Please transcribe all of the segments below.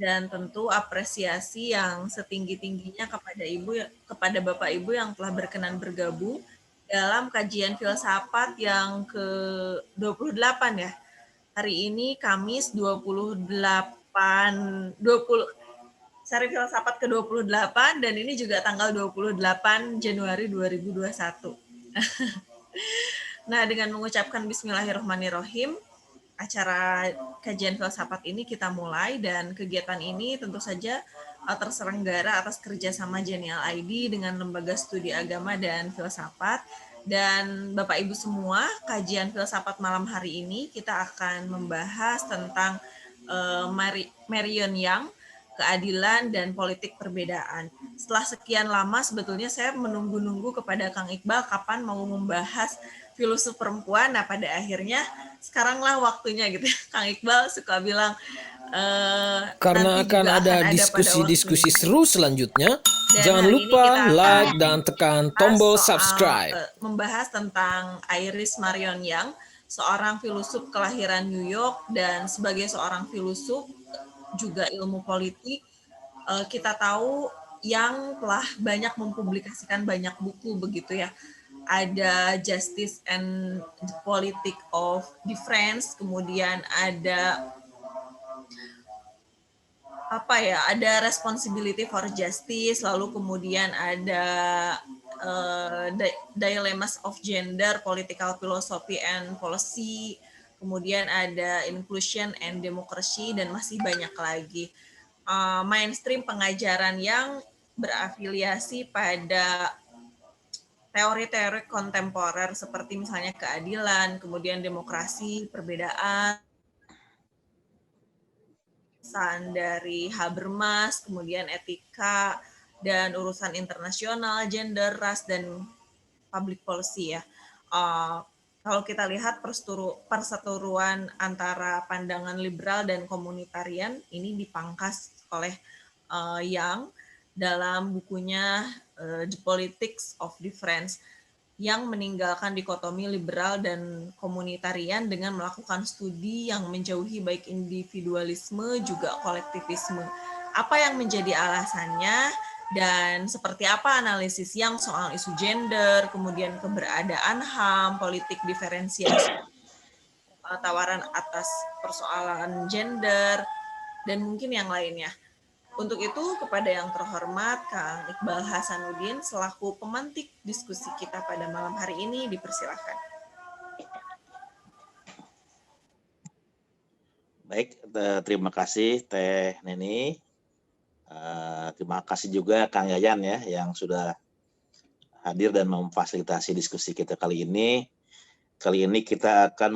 dan tentu apresiasi yang setinggi-tingginya kepada Bapak Ibu yang telah berkenan bergabung dalam kajian filsafat yang ke-28 ya. Hari ini Kamis 20 Seri Filsafat ke-28 dan ini juga tanggal 28 Januari 2021. Nah, dengan mengucapkan Bismillahirrahmanirrahim, acara kajian filsafat ini kita mulai dan kegiatan ini tentu saja terselenggara atas kerjasama Genial ID dengan Lembaga Studi Agama dan Filsafat. Dan Bapak Ibu semua, kajian filsafat malam hari ini kita akan membahas tentang Marion Young, keadilan dan politik perbedaan. Setelah sekian lama sebetulnya saya menunggu-nunggu kepada Kang Iqbal kapan mau membahas filosof perempuan. Nah, pada akhirnya sekaranglah waktunya gitu. Kang Iqbal suka bilang Karena nanti akan juga ada pada diskusi-diskusi waktunya. seru selanjutnya, Dan jangan hari ini lupa kita akan like dan tekan membahas tombol soal subscribe. membahas tentang Iris Marion Young, seorang filosof kelahiran New York dan sebagai seorang filosof juga ilmu politik, kita tahu yang telah banyak mempublikasikan banyak buku begitu ya. Ada Justice and the Politics of Difference, kemudian ada ada Responsibility for Justice, lalu kemudian ada Dilemmas of Gender, Political Philosophy and Policy, kemudian ada Inclusion and Democracy, dan masih banyak lagi. Mainstream pengajaran yang berafiliasi pada teori-teori kontemporer seperti misalnya keadilan, kemudian demokrasi, perbedaan, dari Habermas, kemudian etika dan urusan internasional, gender, ras, dan public policy ya. Kalau kita lihat perseteruan antara pandangan liberal dan komunitarian ini dipangkas oleh Young dalam bukunya The Politics of Difference, yang meninggalkan dikotomi liberal dan komunitarian dengan melakukan studi yang menjauhi baik individualisme juga kolektivisme. Apa yang menjadi alasannya dan seperti apa analisis yang soal isu gender, kemudian keberadaan HAM, politik diferensiasi, tawaran atas persoalan gender, dan mungkin yang lainnya. Untuk itu, kepada yang terhormat Kang Iqbal Hasanuddin selaku pemantik diskusi kita pada malam hari ini, dipersilakan. Baik, terima kasih Teh Neni. Terima kasih juga Kang Yayan ya yang sudah hadir dan memfasilitasi diskusi kita kali ini. Kali ini kita akan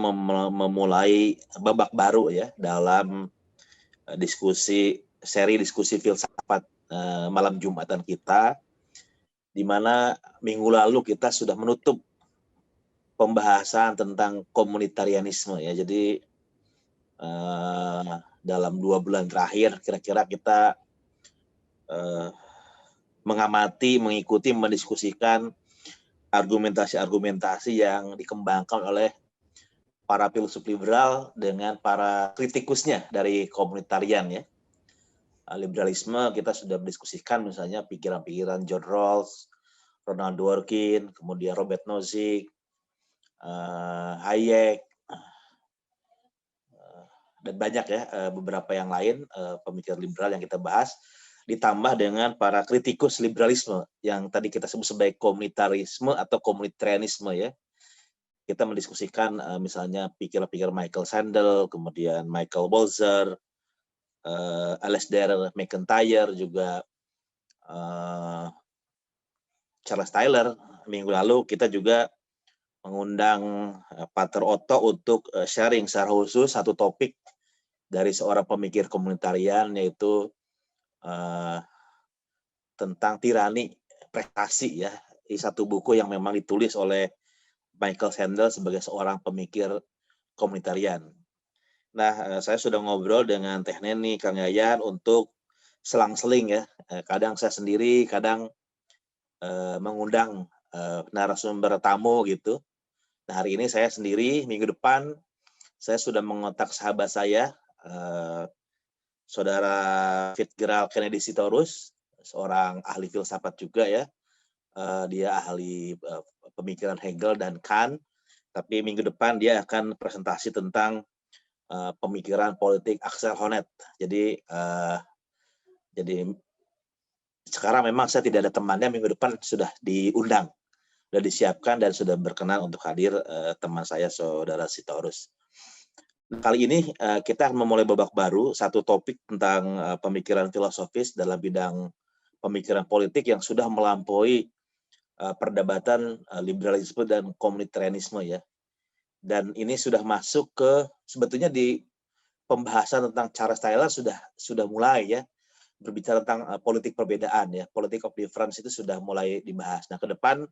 memulai babak baru ya dalam seri diskusi filsafat malam Jumatan kita, di mana minggu lalu kita sudah menutup pembahasan tentang komunitarianisme ya. Jadi dalam 2 bulan terakhir kira-kira kita mengamati, mengikuti, mendiskusikan argumentasi-argumentasi yang dikembangkan oleh para filsuf liberal dengan para kritikusnya dari komunitarian ya. Liberalisme kita sudah mendiskusikan misalnya pikiran-pikiran John Rawls, Ronald Dworkin, kemudian Robert Nozick, Hayek, dan banyak ya beberapa yang lain pemikiran liberal yang kita bahas, ditambah dengan para kritikus liberalisme yang tadi kita sebut sebagai komunitarisme atau komunitarianisme ya. Kita mendiskusikan misalnya pikiran-pikiran Michael Sandel, kemudian Michael Walzer, Alasdair MacIntyre, juga Charles Taylor. Minggu lalu kita juga mengundang Pater Otto untuk sharing secara khusus satu topik dari seorang pemikir komunitarian, yaitu tentang tirani prestasi ya, di satu buku yang memang ditulis oleh Michael Sandel sebagai seorang pemikir komunitarian. Nah, saya sudah ngobrol dengan Teh Neni, Kang Yayan untuk selang-seling ya. Kadang saya sendiri, kadang mengundang narasumber tamu gitu. Nah, hari ini saya sendiri, minggu depan saya sudah mengontak sahabat saya, Saudara Fitzgerald Kennedy Sitorus, seorang ahli filsafat juga ya. Dia ahli pemikiran Hegel dan Kant. Tapi minggu depan dia akan presentasi tentang pemikiran politik Axel Honneth. Jadi sekarang memang saya tidak ada temannya, minggu depan sudah diundang, sudah disiapkan dan sudah berkenan untuk hadir teman saya, Saudara Sitorus. Kali ini kita akan memulai babak baru, satu topik tentang pemikiran filosofis dalam bidang pemikiran politik yang sudah melampaui perdebatan liberalisme dan komunitarianisme ya. Dan ini sudah masuk ke sebetulnya di pembahasan tentang Charles Taylor sudah mulai ya, berbicara tentang politik perbedaan ya, politik of difference itu sudah mulai dibahas. Nah, ke depan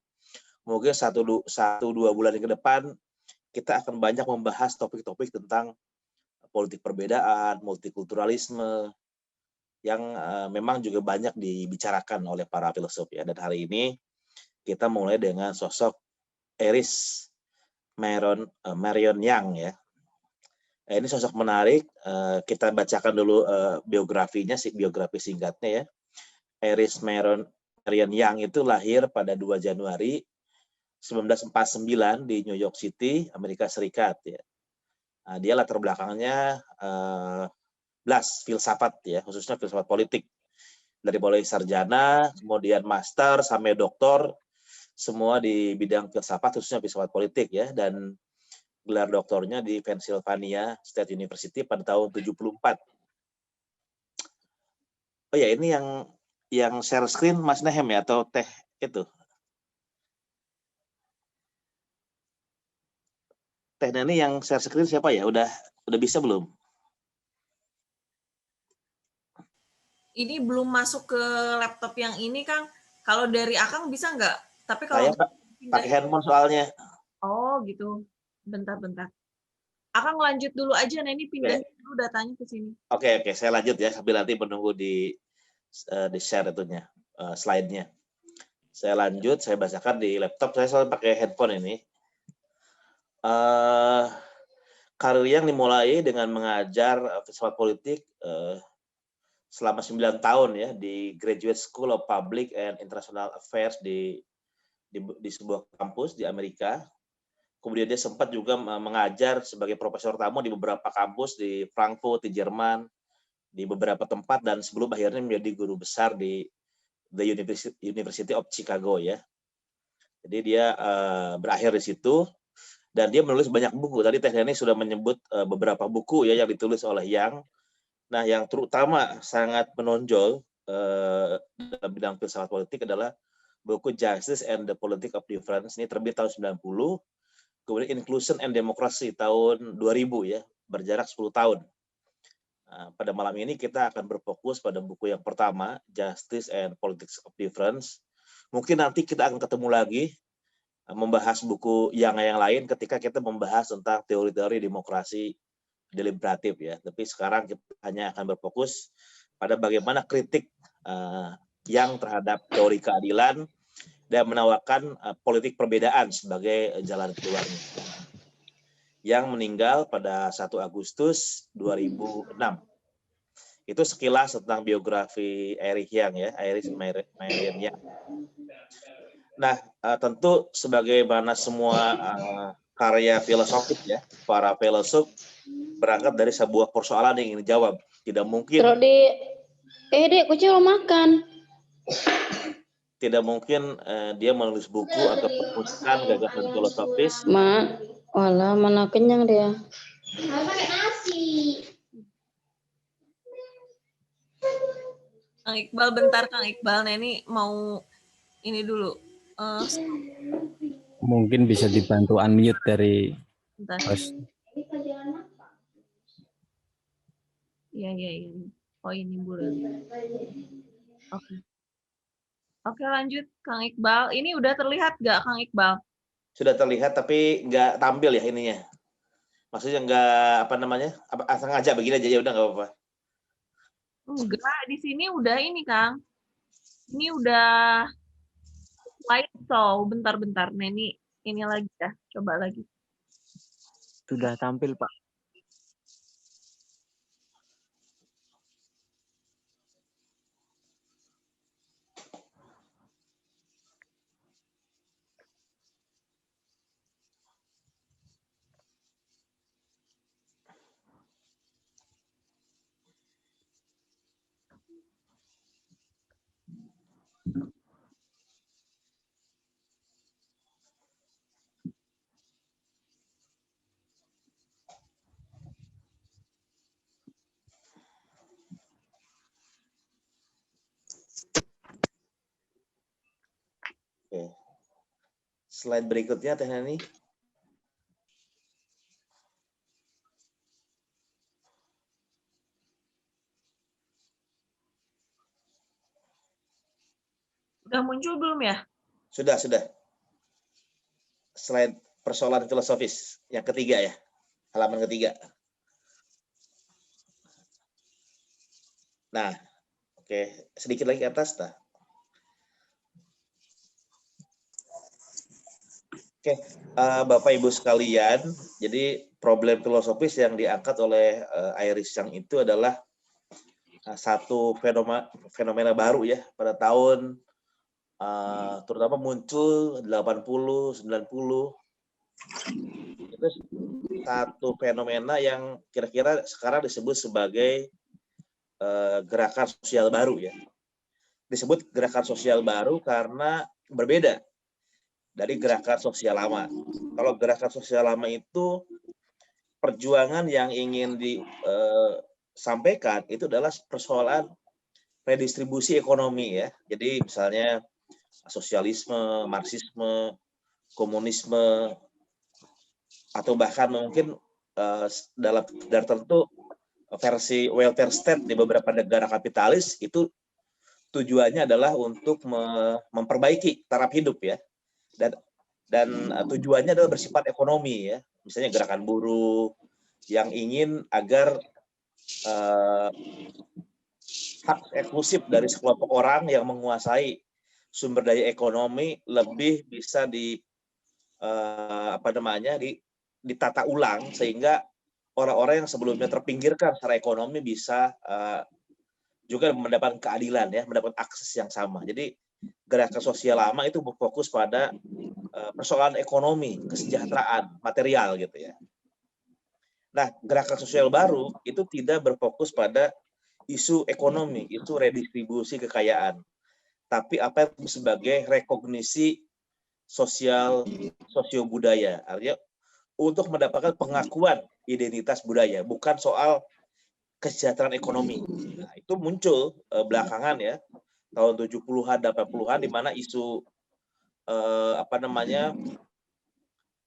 mungkin 1-2 bulan ke depan kita akan banyak membahas topik-topik tentang politik perbedaan, multikulturalisme yang memang juga banyak dibicarakan oleh para filsuf ya. Dan hari ini kita mulai dengan sosok Erich Marion Young ya. Ini sosok menarik. Kita bacakan dulu biografi singkatnya ya. Erich Marion Young itu lahir pada 2 Januari 1949 di New York City, Amerika Serikat ya. Nah, dia latar belakangnya filsafat ya, khususnya filsafat politik. Dari mulai sarjana, kemudian master sampai doktor, semua di bidang filsafat, khususnya filsafat politik ya, dan gelar doktornya di Pennsylvania State University pada tahun 74. Oh ya, ini yang share screen Mas Nehem ya, atau Teh itu? Teh Nani yang share screen siapa ya? Udah bisa belum? Ini belum masuk ke laptop yang ini, Kang. Kalau dari Akang bisa nggak? Tapi Saya kalau pakai handphone soalnya. Oh gitu. Bentar-bentar. Akang lanjut dulu aja, nah ini pindahin dulu datanya ke sini. Oke, saya lanjut ya, sambil nanti menunggu di share itunya, slide-nya. Saya lanjut, saya bacakan di laptop, saya selalu pakai handphone ini. Karir yang dimulai dengan mengajar filsafat politik selama 9 tahun ya di Graduate School of Public and International Affairs di sebuah kampus di Amerika. Kemudian dia sempat juga mengajar sebagai profesor tamu di beberapa kampus di Frankfurt, di Jerman, di beberapa tempat, dan sebelum akhirnya menjadi guru besar di The University of Chicago ya. Jadi dia berakhir di situ dan dia menulis banyak buku. Tadi Teh Neni sudah menyebut beberapa buku ya yang ditulis oleh Young. Nah, yang terutama sangat menonjol dalam bidang filsafat politik adalah buku Justice and the Politics of Difference. Ini terbit tahun 90. Kemudian Inclusion and Democracy tahun 2000 ya, berjarak 10 tahun. Nah, pada malam ini kita akan berfokus pada buku yang pertama, Justice and Politics of Difference. Mungkin nanti kita akan ketemu lagi membahas buku yang lain ketika kita membahas tentang teori-teori demokrasi deliberatif ya. Tapi sekarang kita hanya akan berfokus pada bagaimana kritik yang terhadap teori keadilan dan menawarkan politik perbedaan sebagai jalan keluarnya. Yang meninggal pada 1 Agustus 2006. Itu sekilas tentang biografi Erich Young ya, Erich Marion Young. Nah, tentu sebagaimana semua karya filosofis ya, para filosof berangkat dari sebuah persoalan yang ingin dijawab. Tidak mungkin. Dek, kucing mau makan. Tidak mungkin dia menulis buku atau merumuskan gagasan filosofis. Walah, mana kenyang dia. Pakai nasi. Kang Iqbal, bentar Kang Iqbal, Neni mau ini dulu. Mungkin bisa dibantu unmute dari host. Iya. Oh ini bulan. Oke, lanjut Kang Iqbal. Ini udah terlihat nggak Kang Iqbal? Sudah terlihat tapi nggak tampil ya ininya. Maksudnya nggak sengaja begini aja ya udah nggak apa-apa. Enggak, di sini udah ini Kang. Ini udah slideshow. Bentar. Nah ini lagi ya. Coba lagi. Sudah tampil Pak. Oke. Slide berikutnya Teh Nani. Udah muncul belum ya? Sudah. Slide persoalan filosofis yang ketiga ya, halaman ketiga. Nah, oke, sedikit lagi ke atas, nah. Oke, Bapak Ibu sekalian, jadi problem filosofis yang diangkat oleh Iris Chang itu adalah satu fenomena baru ya pada tahun terutama muncul 80, 90. Itu satu fenomena yang kira-kira sekarang disebut sebagai gerakan sosial baru ya. Disebut gerakan sosial baru karena berbeda dari gerakan sosial lama. Kalau gerakan sosial lama itu perjuangan yang ingin disampaikan itu adalah persoalan redistribusi ekonomi ya. Jadi misalnya sosialisme, marxisme, komunisme, atau bahkan mungkin dalam tertentu versi welfare state di beberapa negara kapitalis itu tujuannya adalah untuk memperbaiki taraf hidup ya, dan tujuannya adalah bersifat ekonomi ya, misalnya gerakan buruh yang ingin agar hak eksklusif dari sekelompok orang yang menguasai sumber daya ekonomi lebih bisa ditata ulang sehingga orang-orang yang sebelumnya terpinggirkan secara ekonomi bisa juga mendapatkan keadilan ya, mendapat akses yang sama. Jadi gerakan sosial lama itu berfokus pada persoalan ekonomi, kesejahteraan, material gitu ya. Nah, gerakan sosial baru itu tidak berfokus pada isu ekonomi, itu redistribusi kekayaan. Tapi apa yang sebagai rekognisi sosial, sosiobudaya. Artinya untuk mendapatkan pengakuan identitas budaya, bukan soal kesejahteraan ekonomi. Nah, itu muncul belakangan ya, tahun 70-an, 80-an, di mana isu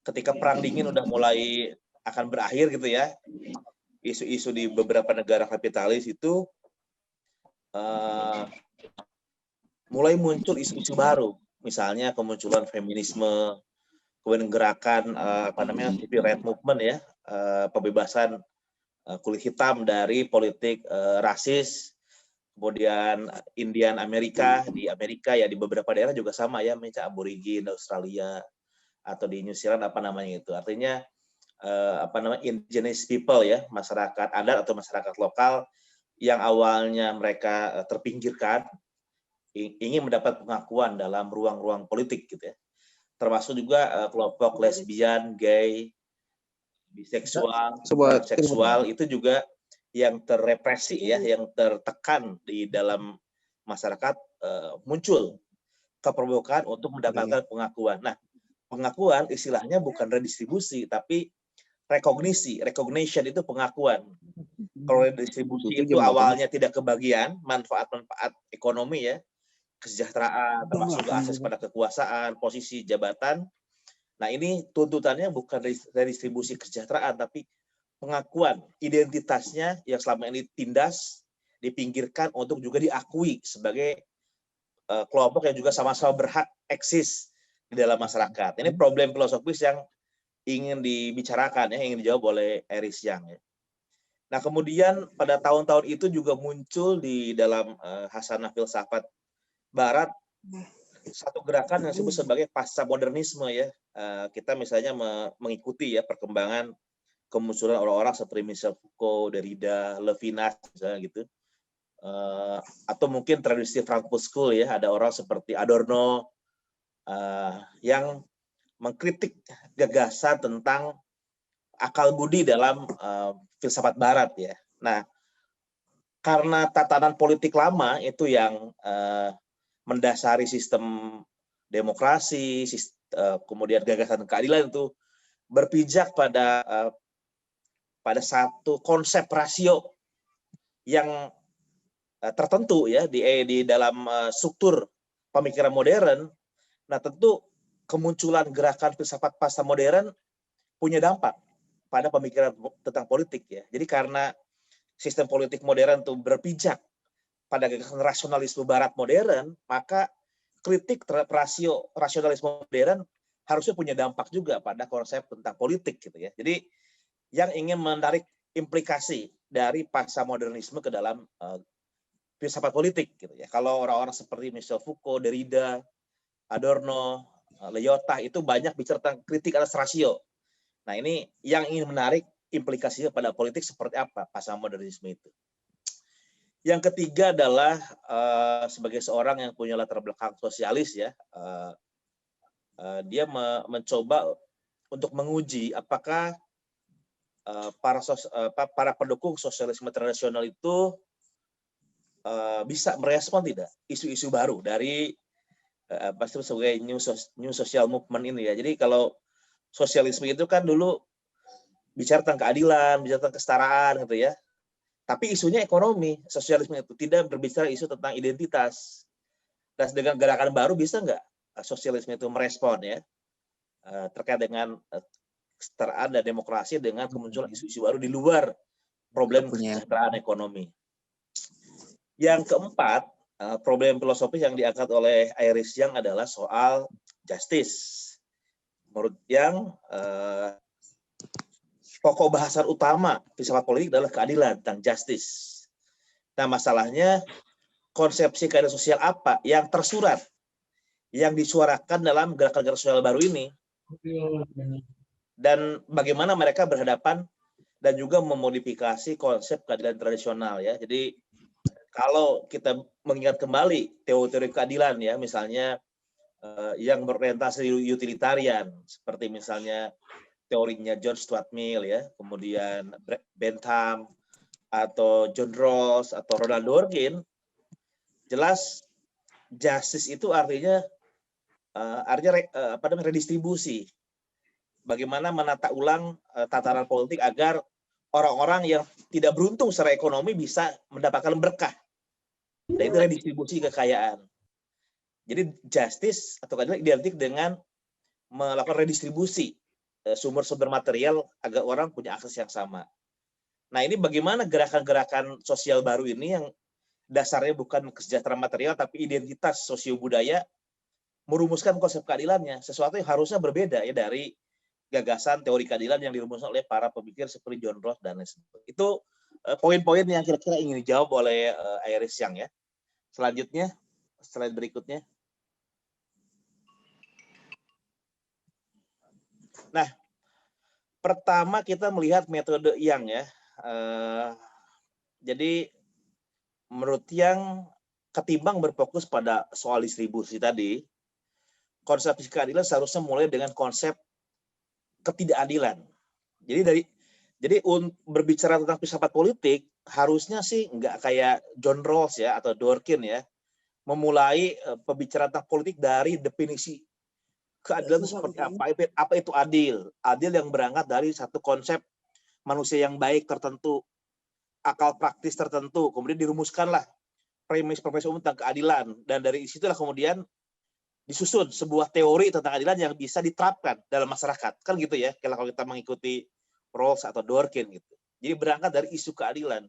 ketika perang dingin udah mulai akan berakhir gitu ya, isu-isu di beberapa negara kapitalis itu mulai muncul isu-isu baru, misalnya kemunculan feminisme, kemudian gerakan civil rights movement ya, pembebasan kulit hitam dari politik rasis, kemudian Indian Amerika di Amerika ya, di beberapa daerah juga sama ya, misalnya aborigin Australia atau di New Zealand itu, artinya indigenous people ya, masyarakat adat atau masyarakat lokal yang awalnya mereka terpinggirkan ingin mendapat pengakuan dalam ruang-ruang politik gitu ya, termasuk juga kelompok lesbian, gay, biseksual, seksual itu juga yang terrepresi ya, yang tertekan di dalam masyarakat, muncul keperbukaan untuk mendapatkan pengakuan. Nah, pengakuan istilahnya bukan redistribusi tapi recognition itu pengakuan. Kalau redistribusi itu awalnya tidak kebagian manfaat-manfaat ekonomi ya, kesejahteraan, termasuk akses pada kekuasaan, posisi jabatan. Nah, ini tuntutannya bukan redistribusi kesejahteraan, tapi pengakuan identitasnya yang selama ini tindas, dipinggirkan untuk juga diakui sebagai kelompok yang juga sama-sama berhak eksis di dalam masyarakat. Ini problem filosofis yang ingin dibicarakan ya, ingin dijawab oleh Iris Chang ya. Nah, kemudian pada tahun-tahun itu juga muncul di dalam hasanah filsafat Barat satu gerakan yang disebut sebagai pasca modernisme ya. Kita misalnya mengikuti ya perkembangan kemunculan orang-orang seperti Michel Foucault, Derrida, Levinas misalnya gitu. Atau mungkin tradisi Frankfurt School ya, ada orang seperti Adorno yang mengkritik gagasan tentang akal budi dalam filsafat Barat ya. Nah, karena tatanan politik lama itu yang mendasari sistem demokrasi, kemudian gagasan keadilan itu berpijak pada satu konsep rasio yang tertentu ya di dalam struktur pemikiran modern. Nah, tentu kemunculan gerakan filsafat pasca modern punya dampak pada pemikiran tentang politik ya. Jadi karena sistem politik modern itu berpijak pada gagasan rasionalisme barat modern, maka kritik terhadap rasionalisme modern harusnya punya dampak juga pada konsep tentang politik gitu ya. Jadi yang ingin menarik implikasi dari pasca modernisme ke dalam filsafat politik gitu ya. Kalau orang-orang seperti Michel Foucault, Derrida, Adorno, Lyotard itu banyak bicara tentang kritik atas rasio. Nah, ini yang ingin menarik implikasinya pada politik seperti apa pasca modernisme itu. Yang ketiga adalah sebagai seorang yang punya latar belakang sosialis ya, dia mencoba untuk menguji apakah para pendukung sosialisme tradisional itu bisa merespon tidak isu-isu baru dari pasti sebagai new social movement ini ya. Jadi kalau sosialisme itu kan dulu bicara tentang keadilan, bicara tentang kesetaraan gitu ya. Tapi isunya ekonomi, sosialisme itu tidak berbicara isu tentang identitas. Dan dengan gerakan baru bisa nggak sosialisme itu merespon ya terkait dengan kesetaraan dan demokrasi dengan kemunculan isu-isu baru di luar problem kesejahteraan ekonomi. Yang keempat, problem filosofis yang diangkat oleh Iris Young adalah soal justice. Menurut Young, pokok bahasan utama filsafat politik adalah keadilan tentang justice. Nah, masalahnya konsepsi keadilan sosial apa yang tersurat, yang disuarakan dalam gerakan-gerakan sosial baru ini, dan bagaimana mereka berhadapan dan juga memodifikasi konsep keadilan tradisional ya. Jadi kalau kita mengingat kembali teori-teori keadilan ya, misalnya yang berorientasi utilitarian, seperti misalnya teorinya John Stuart Mill ya, kemudian Bentham atau John Rawls atau Ronald Dworkin, jelas justice itu artinya redistribusi. Bagaimana menata ulang tataran politik agar orang-orang yang tidak beruntung secara ekonomi bisa mendapatkan berkah. Dan itu redistribusi kekayaan. Jadi justice atau keadilan identik dengan melakukan redistribusi sumber-sumber material agar orang punya akses yang sama. Nah, ini bagaimana gerakan-gerakan sosial baru ini yang dasarnya bukan kesejahteraan material tapi identitas sosio-budaya merumuskan konsep keadilannya, sesuatu yang harusnya berbeda ya dari gagasan teori keadilan yang dirumuskan oleh para pemikir seperti John Rawls dan lain sebagainya. Itu poin-poin yang kira-kira ingin dijawab oleh Iris Young ya. Selanjutnya, slide berikutnya. Nah, pertama kita melihat metode Young ya. Jadi menurut Young, ketimbang berfokus pada soal distribusi tadi, konsep keadilan seharusnya mulai dengan konsep ketidakadilan. Jadi berbicara tentang filsafat politik harusnya sih nggak kayak John Rawls ya atau Dworkin ya, memulai pembicaraan tentang politik dari definisi keadilan itu seperti apa itu adil yang berangkat dari satu konsep manusia yang baik tertentu, akal praktis tertentu, kemudian dirumuskanlah premis-premis umum tentang keadilan, dan dari situlah kemudian disusun sebuah teori tentang keadilan yang bisa diterapkan dalam masyarakat, kan gitu ya kalau kita mengikuti Rawls atau Dworkin gitu. Jadi berangkat dari isu keadilan.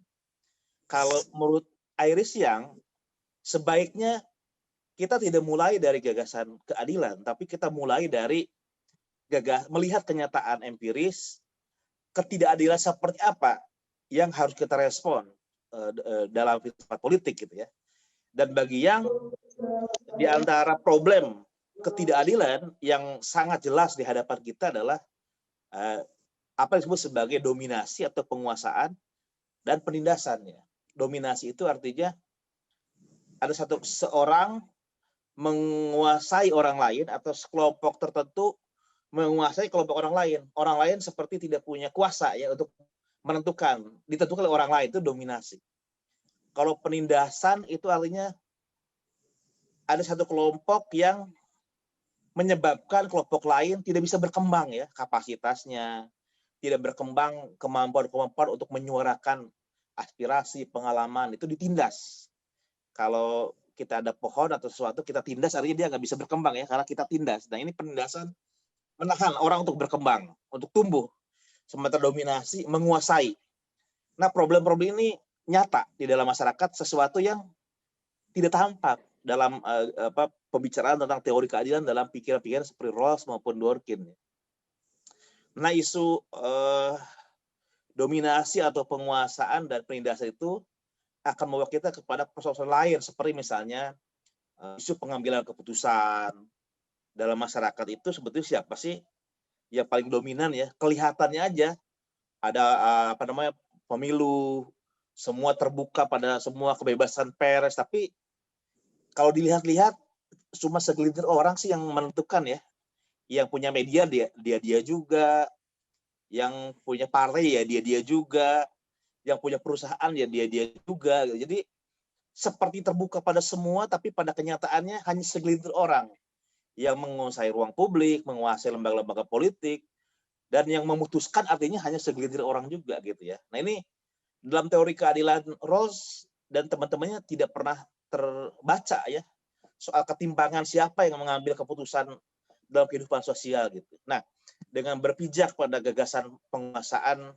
Kalau menurut Iris Young, sebaiknya kita tidak mulai dari gagasan keadilan, tapi kita mulai dari melihat kenyataan empiris, ketidakadilan seperti apa yang harus kita respon dalam filsafat politik gitu ya. Dan bagi yang di antara problem ketidakadilan yang sangat jelas di hadapan kita adalah apa yang disebut sebagai dominasi atau penguasaan dan penindasannya. Dominasi itu artinya ada seorang menguasai orang lain atau sekelompok tertentu menguasai kelompok orang lain. Orang lain seperti tidak punya kuasa ya untuk ditentukan oleh orang lain, itu dominasi. Kalau penindasan itu artinya ada satu kelompok yang menyebabkan kelompok lain tidak bisa berkembang ya kapasitasnya, tidak berkembang kemampuan-kemampuan untuk menyuarakan aspirasi, pengalaman, itu ditindas. Kalau kita ada pohon atau sesuatu, kita tindas, artinya dia nggak bisa berkembang ya, karena kita tindas. Nah ini penindasan menahan orang untuk berkembang, untuk tumbuh. Sementara dominasi menguasai. Nah problem-problem ini nyata di dalam masyarakat, sesuatu yang tidak tampak dalam pembicaraan tentang teori keadilan dalam pikiran-pikiran seperti Rawls maupun Dworkin. Nah isu dominasi atau penguasaan dan penindasan itu akan membawa kita kepada persoalan lain, seperti misalnya isu pengambilan keputusan dalam masyarakat itu sebetulnya siapa sih yang paling dominan ya? Kelihatannya aja ada pemilu, semua terbuka pada semua kebebasan pers, tapi kalau dilihat-lihat cuma segelintir orang sih yang menentukan ya. Yang punya media dia juga, yang punya partai ya dia juga, yang punya perusahaan ya dia juga. Jadi seperti terbuka pada semua, tapi pada kenyataannya hanya segelintir orang yang menguasai ruang publik, menguasai lembaga-lembaga politik, dan yang memutuskan artinya hanya segelintir orang juga gitu ya. Nah ini dalam teori keadilan Rawls dan teman-temannya tidak pernah terbaca ya soal ketimpangan siapa yang mengambil keputusan dalam kehidupan sosial gitu. Nah dengan berpijak pada gagasan penguasaan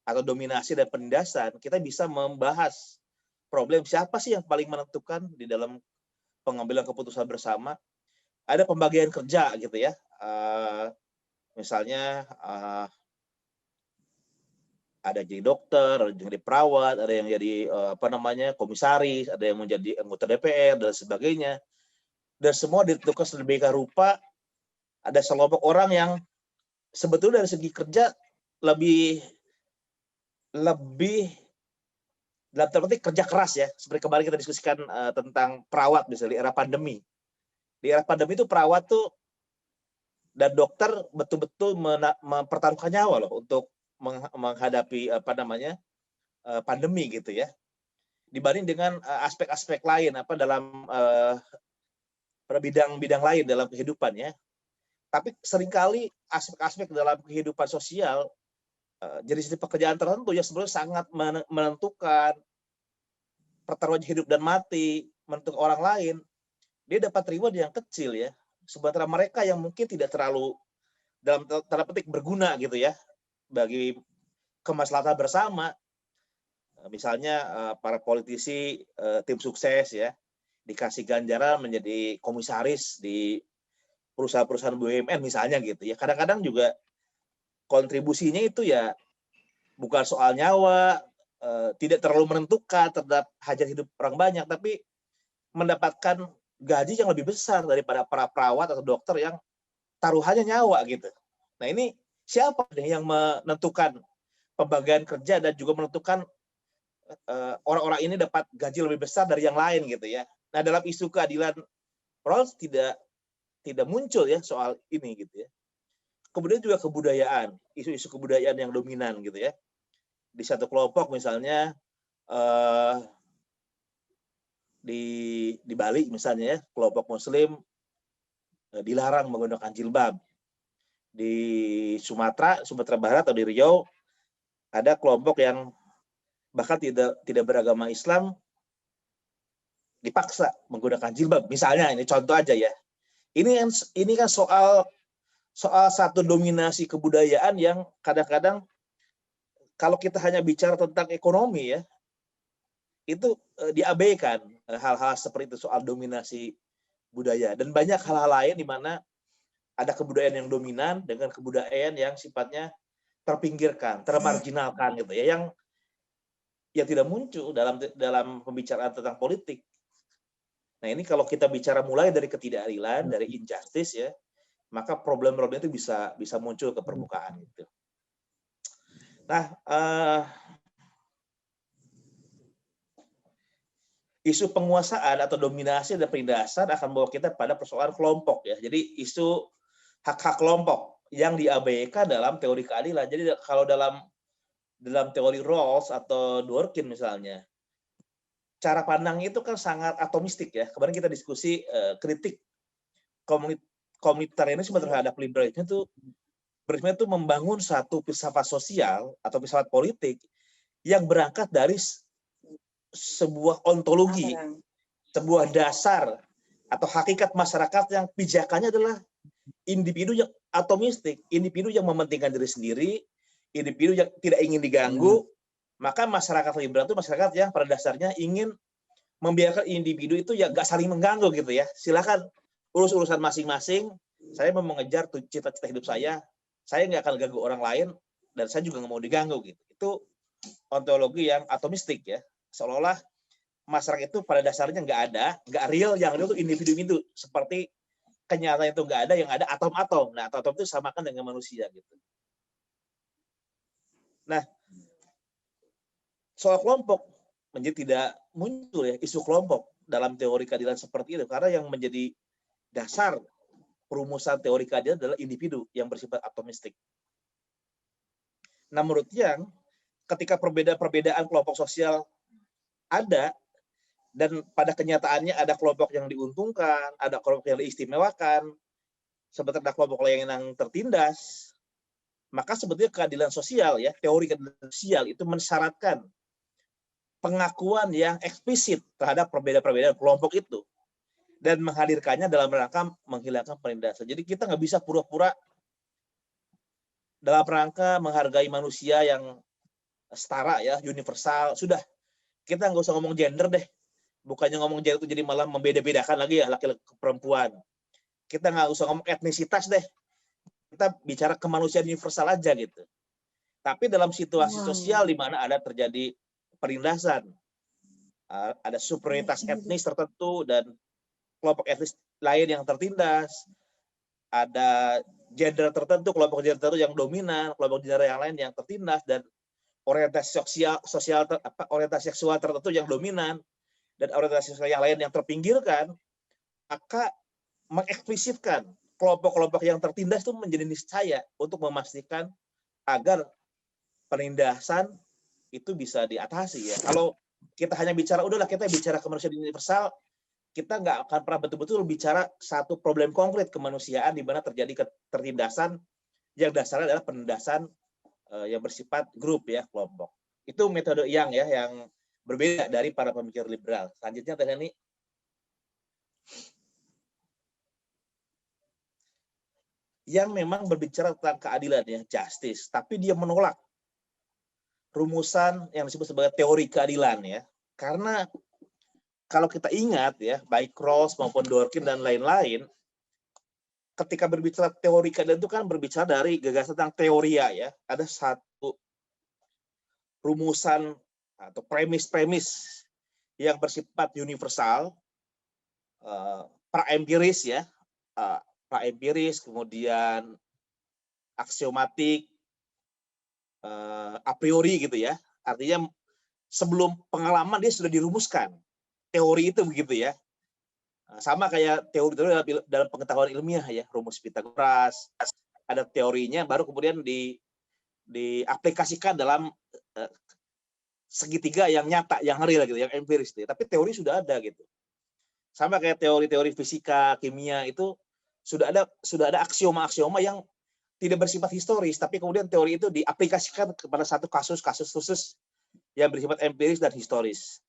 atau dominasi dan penindasan, kita bisa membahas problem siapa sih yang paling menentukan di dalam pengambilan keputusan bersama. Ada pembagian kerja gitu ya. Misalnya ada jadi dokter, ada yang jadi perawat, ada yang jadi komisaris, ada yang menjadi anggota DPR dan sebagainya. Dan semua ditentukan sedemikian rupa. Ada sekelompok orang yang sebetulnya dari segi kerja lebih dalam tanda petik kerja keras ya. Seperti kemarin kita diskusikan tentang perawat misalnya di era pandemi. Di era pandemi itu perawat tuh dan dokter betul-betul mempertaruhkan nyawa loh untuk menghadapi pandemi gitu ya. Dibanding dengan aspek-aspek lain dalam bidang-bidang lain dalam kehidupannya. Tapi seringkali aspek-aspek dalam kehidupan sosial jenis pekerjaan tertentu yang sebenarnya sangat menentukan pertaruhan hidup dan mati, menentukan orang lain, dia dapat reward yang kecil ya. Sementara mereka yang mungkin tidak terlalu dalam tanda petik berguna gitu ya bagi kemaslahatan bersama, misalnya para politisi tim sukses ya dikasih ganjaran menjadi komisaris di perusahaan-perusahaan BUMN misalnya gitu ya. Kadang-kadang juga kontribusinya itu ya bukan soal nyawa, tidak terlalu menentukan terhadap hajat hidup orang banyak, tapi mendapatkan gaji yang lebih besar daripada para perawat atau dokter yang taruhannya nyawa gitu. Nah ini siapa yang menentukan pembagian kerja dan juga menentukan orang-orang ini dapat gaji lebih besar dari yang lain gitu ya. Nah dalam isu keadilan Rawls tidak muncul ya soal ini gitu ya. Kemudian juga kebudayaan, isu-isu kebudayaan yang dominan gitu ya. Di satu kelompok misalnya di Bali misalnya ya, kelompok Muslim dilarang menggunakan jilbab. Di Sumatera Barat atau di Riau ada kelompok yang bahkan tidak beragama Islam dipaksa menggunakan jilbab. Misalnya ini contoh aja ya. Ini kan soal satu dominasi kebudayaan yang kadang-kadang kalau kita hanya bicara tentang ekonomi ya, itu diabaikan hal-hal seperti itu soal dominasi budaya. Dan banyak hal-hal lain di mana ada kebudayaan yang dominan dengan kebudayaan yang sifatnya terpinggirkan, termarginalkan gitu ya, yang tidak muncul dalam pembicaraan tentang politik. Nah ini kalau kita bicara mulai dari ketidakadilan, dari injustice ya, maka problem-problem itu bisa muncul ke permukaan gitu. Nah, isu penguasaan atau dominasi dan penindasan akan membawa kita pada persoalan kelompok ya. Jadi isu hak-hak kelompok yang diabaikan dalam teori keadilan. Jadi kalau dalam teori Rawls atau Dworkin misalnya, cara pandangnya itu kan sangat atomistik ya. Kemarin kita diskusi kritik komunitarianisme terhadap liberalisme itu membangun satu filsafat sosial atau filsafat politik yang berangkat dari sebuah ontologi, sebuah dasar atau hakikat masyarakat yang pijakannya adalah individu yang atomistik, individu yang mementingkan diri sendiri, individu yang tidak ingin diganggu. Maka masyarakat liberal itu masyarakat yang pada dasarnya ingin membiarkan individu itu ya nggak saling mengganggu gitu ya. Silakan urus-urusan masing-masing. Saya mau mengejar cita-cita hidup saya nggak akan ganggu orang lain, dan saya juga nggak mau diganggu gitu. Itu ontologi yang atomistik ya. Seolah-olah masyarakat itu pada dasarnya nggak real, yang real itu individu-individu. Seperti kenyataan itu nggak ada, yang ada atom-atom. Nah, atom-atom itu samakan dengan manusia gitu. Nah, soal kelompok menjadi tidak muncul ya isu kelompok dalam teori keadilan seperti itu, karena yang menjadi dasar perumusan teori keadilan adalah individu yang bersifat atomistik. Nah, menurut Yang, ketika perbedaan kelompok sosial ada, dan pada kenyataannya ada kelompok yang diuntungkan, ada kelompok yang diistimewakan, sementara ada kelompok lain yang tertindas, maka sebetulnya keadilan sosial ya, teori keadilan sosial itu mensyaratkan pengakuan yang eksplisit terhadap perbedaan-perbedaan kelompok itu dan menghadirkannya dalam rangka menghilangkan penindasan. Jadi kita nggak bisa pura-pura dalam rangka menghargai manusia yang setara ya, universal. Sudah, kita nggak usah ngomong gender deh. Bukannya ngomong gender itu jadi malah membeda-bedakan lagi ya laki-laki perempuan. Kita nggak usah ngomong etnisitas deh. Kita bicara kemanusiaan universal aja gitu. Tapi dalam situasi sosial di mana ada terjadi penindasan, ada superioritas etnis tertentu dan kelompok etnis lain yang tertindas, ada gender tertentu, kelompok gender tertentu yang dominan, kelompok gender yang lain yang tertindas, dan orientasi orientasi seksual tertentu yang dominan dan orientasi seksual yang lain yang terpinggirkan, maka mengeksplisitkan kelompok-kelompok yang tertindas itu menjadi niscaya untuk memastikan agar penindasan itu bisa diatasi ya. Kalau kita hanya bicara, udahlah kita bicara kemanusiaan universal, kita nggak akan pernah betul-betul bicara satu problem konkret kemanusiaan di mana terjadi ketertindasan yang dasarnya adalah penindasan yang bersifat grup ya, kelompok. Itu metode yang berbeda dari para pemikir liberal. Selanjutnya Teh Neni. Yang memang berbicara tentang keadilan ya, justice, tapi dia menolak rumusan yang disebut sebagai teori keadilan ya. Karena kalau kita ingat ya, baik Rawls maupun Dworkin dan lain-lain, ketika berbicara teori keadilan itu kan berbicara dari gagasan tentang teoria ya. Ada satu rumusan atau premis-premis yang bersifat universal, pra-empiris ya, pra-empiris, kemudian aksiomatik, a priori gitu ya. Artinya sebelum pengalaman dia sudah dirumuskan. Teori itu begitu ya. Sama kayak teori dalam pengetahuan ilmiah ya, rumus Pythagoras, ada teorinya baru kemudian diaplikasikan dalam segitiga yang nyata, yang real gitu, yang empiris gitu. Tapi teori sudah ada gitu. Sama kayak teori-teori fisika, kimia itu sudah ada aksioma-aksioma yang tidak bersifat historis, tapi kemudian teori itu diaplikasikan kepada satu kasus-kasus khusus yang bersifat empiris dan historis.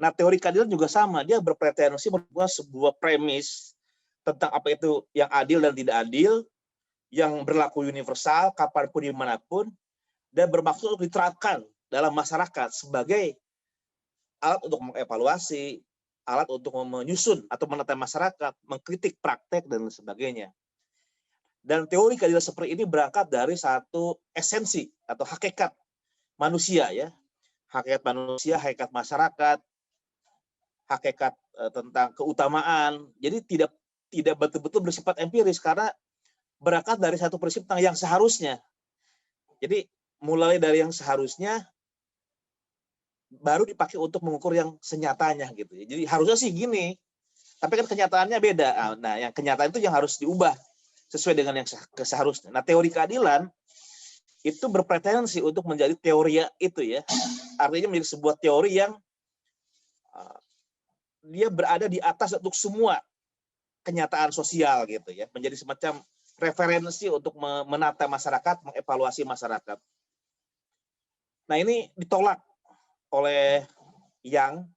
Nah, teori keadilan juga sama, dia berpretensi membuat sebuah premis tentang apa itu yang adil dan tidak adil, yang berlaku universal, kapanpun, dimanapun, dan bermaksud untuk diterapkan dalam masyarakat sebagai alat untuk mengevaluasi, alat untuk menyusun atau menata masyarakat, mengkritik praktek, dan sebagainya. Dan teori keadilan seperti ini berangkat dari satu esensi atau hakikat manusia ya, hakikat manusia, hakikat masyarakat, hakikat tentang keutamaan. Jadi tidak betul-betul bersifat empiris karena berangkat dari satu prinsip tentang yang seharusnya. Jadi mulai dari yang seharusnya baru dipakai untuk mengukur yang senyatanya gitu. Jadi harusnya sih gini, tapi kan kenyataannya beda. Nah, yang kenyataan itu yang harus diubah sesuai dengan yang seharusnya. Nah, teori keadilan itu berpretensi untuk menjadi teori itu ya. Artinya menjadi sebuah teori yang dia berada di atas untuk semua kenyataan sosial gitu ya, menjadi semacam referensi untuk menata masyarakat, mengevaluasi masyarakat. Nah ini ditolak oleh Young,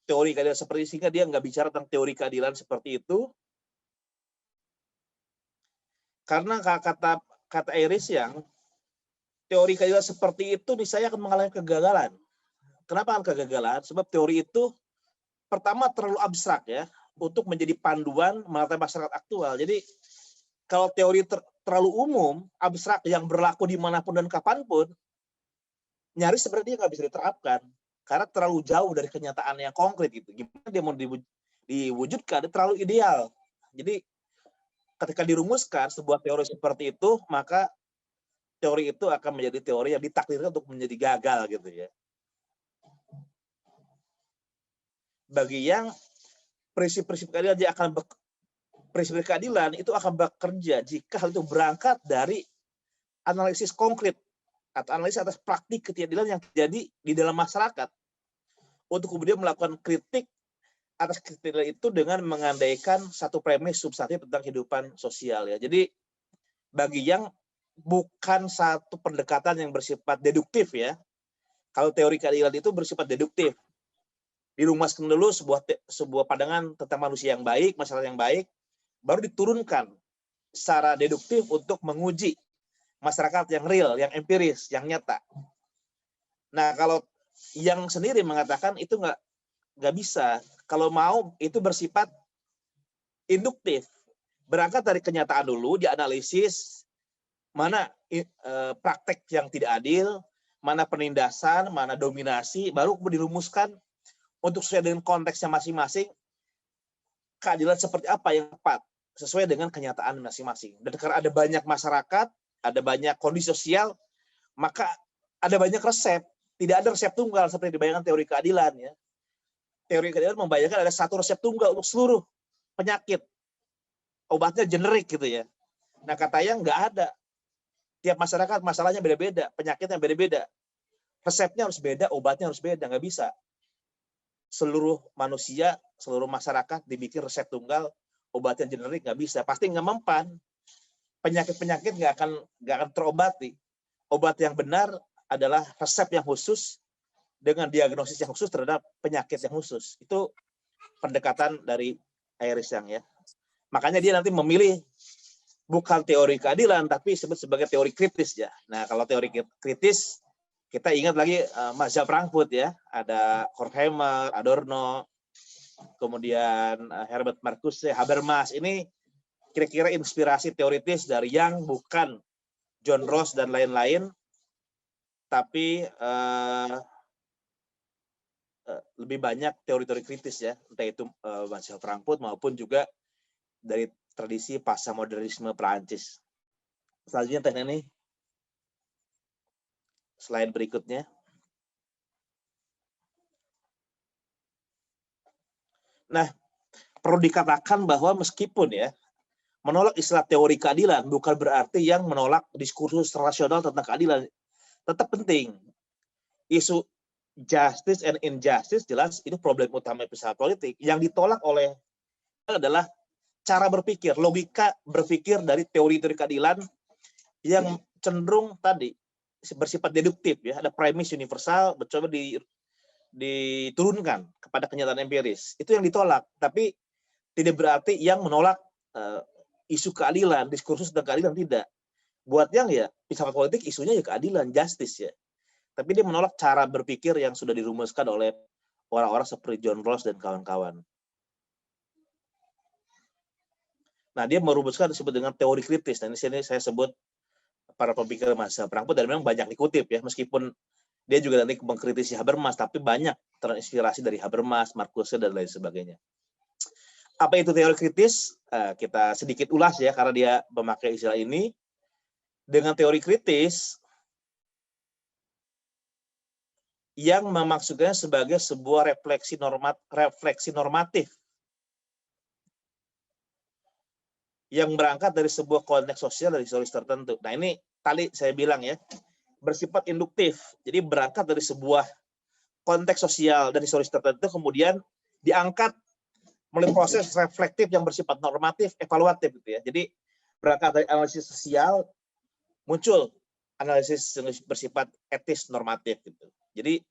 teori keadilan seperti, sehingga dia nggak bicara tentang teori keadilan seperti itu, karena kata Iris Young, teori keadilan seperti itu misalnya akan mengalami kegagalan. Kenapa akan kegagalan? Sebab teori itu pertama terlalu abstrak ya, untuk menjadi panduan menata masyarakat aktual. Jadi kalau teori terlalu umum, abstrak yang berlaku dimanapun dan kapanpun, nyaris sebenarnya nggak bisa diterapkan karena terlalu jauh dari kenyataan yang konkret gitu. Gimana dia mau diwujudkan? Dia terlalu ideal. Jadi ketika dirumuskan sebuah teori seperti itu, maka teori itu akan menjadi teori yang ditakdirkan untuk menjadi gagal gitu ya. Bagi yang prinsip-prinsip keadilan prinsip keadilan itu akan bekerja jika hal itu berangkat dari analisis konkret atau analisis atas praktik keadilan yang terjadi di dalam masyarakat, untuk kemudian melakukan kritik atas keadilan itu dengan mengandaikan satu premis substantif tentang kehidupan sosial ya. Jadi bagi yang bukan satu pendekatan yang bersifat deduktif ya. Kalau teori keadilan itu bersifat deduktif. Dirumuskan dulu sebuah pandangan tentang manusia yang baik, masyarakat yang baik, baru diturunkan secara deduktif untuk menguji masyarakat yang real, yang empiris, yang nyata. Nah, kalau yang sendiri mengatakan itu nggak bisa. Kalau mau itu bersifat induktif, berangkat dari kenyataan dulu, dianalisis mana praktek yang tidak adil, mana penindasan, mana dominasi, baru dirumuskan untuk sesuai dengan konteksnya masing-masing, keadilan seperti apa yang tepat, sesuai dengan kenyataan masing-masing. Dan karena ada banyak masyarakat, ada banyak kondisi sosial, maka ada banyak resep. Tidak ada resep tunggal seperti dibayangkan teori keadilan. Ya. Teori keadilan membayangkan ada satu resep tunggal untuk seluruh penyakit. Obatnya generik gitu ya. Nah kata Yang nggak ada. Tiap masyarakat masalahnya beda-beda, penyakitnya beda-beda. Resepnya harus beda, obatnya harus beda, nggak bisa. Seluruh manusia, seluruh masyarakat dibikin resep tunggal, obatnya generik, nggak bisa. Pasti nggak mempan. Penyakit-penyakit nggak akan terobati. Obat yang benar adalah resep yang khusus dengan diagnosis yang khusus terhadap penyakit yang khusus. Itu pendekatan dari Iris Young ya. Makanya dia nanti memilih bukan teori keadilan, tapi disebut sebagai teori kritis ya. Nah kalau teori kritis, kita ingat lagi mazhab Frankfurt ya, ada Horkheimer, Adorno, kemudian Herbert Marcuse, Habermas. Ini kira-kira inspirasi teoritis dari Young, bukan John Rawls dan lain-lain, tapi lebih banyak teori-teori kritis ya, entah itu mazhab Frankfurt maupun juga dari tradisi pasca-modernisme Perancis. Selanjutnya Teh Neni. Slide berikutnya. Nah, perlu dikatakan bahwa meskipun ya menolak istilah teori keadilan bukan berarti yang menolak diskursus rasional tentang keadilan. Tetap penting. Isu justice and injustice jelas itu problem utama filsafat politik. Yang ditolak oleh adalah cara berpikir, logika berpikir dari teori-teori keadilan yang cenderung tadi bersifat deduktif ya, ada premis universal mencoba diturunkan kepada kenyataan empiris. Itu yang ditolak, tapi tidak berarti yang menolak isu keadilan, diskursus tentang keadilan, tidak. Buat yang ya filsafat politik isunya ya keadilan, justice ya. Tapi dia menolak cara berpikir yang sudah dirumuskan oleh orang-orang seperti John Rawls dan kawan-kawan. Nah, dia merumuskan disebut dengan teori kritis. Dan di sini saya sebut para pemikir masa Frankfurt, dan memang banyak dikutip ya, meskipun dia juga nanti mengkritisi Habermas, tapi banyak terinspirasi dari Habermas, Marcuse dan lain sebagainya. Apa itu teori kritis? Kita sedikit ulas ya, karena dia memakai istilah ini. Dengan teori kritis yang memaksudnya sebagai sebuah refleksi normatif yang berangkat dari sebuah konteks sosial dari historis tertentu. Nah ini tadi saya bilang ya, bersifat induktif. Jadi berangkat dari sebuah konteks sosial dan historis tertentu, kemudian diangkat melalui proses reflektif yang bersifat normatif, evaluatif gitu ya. Jadi berangkat dari analisis sosial muncul analisis yang bersifat etis normatif gitu. Jadi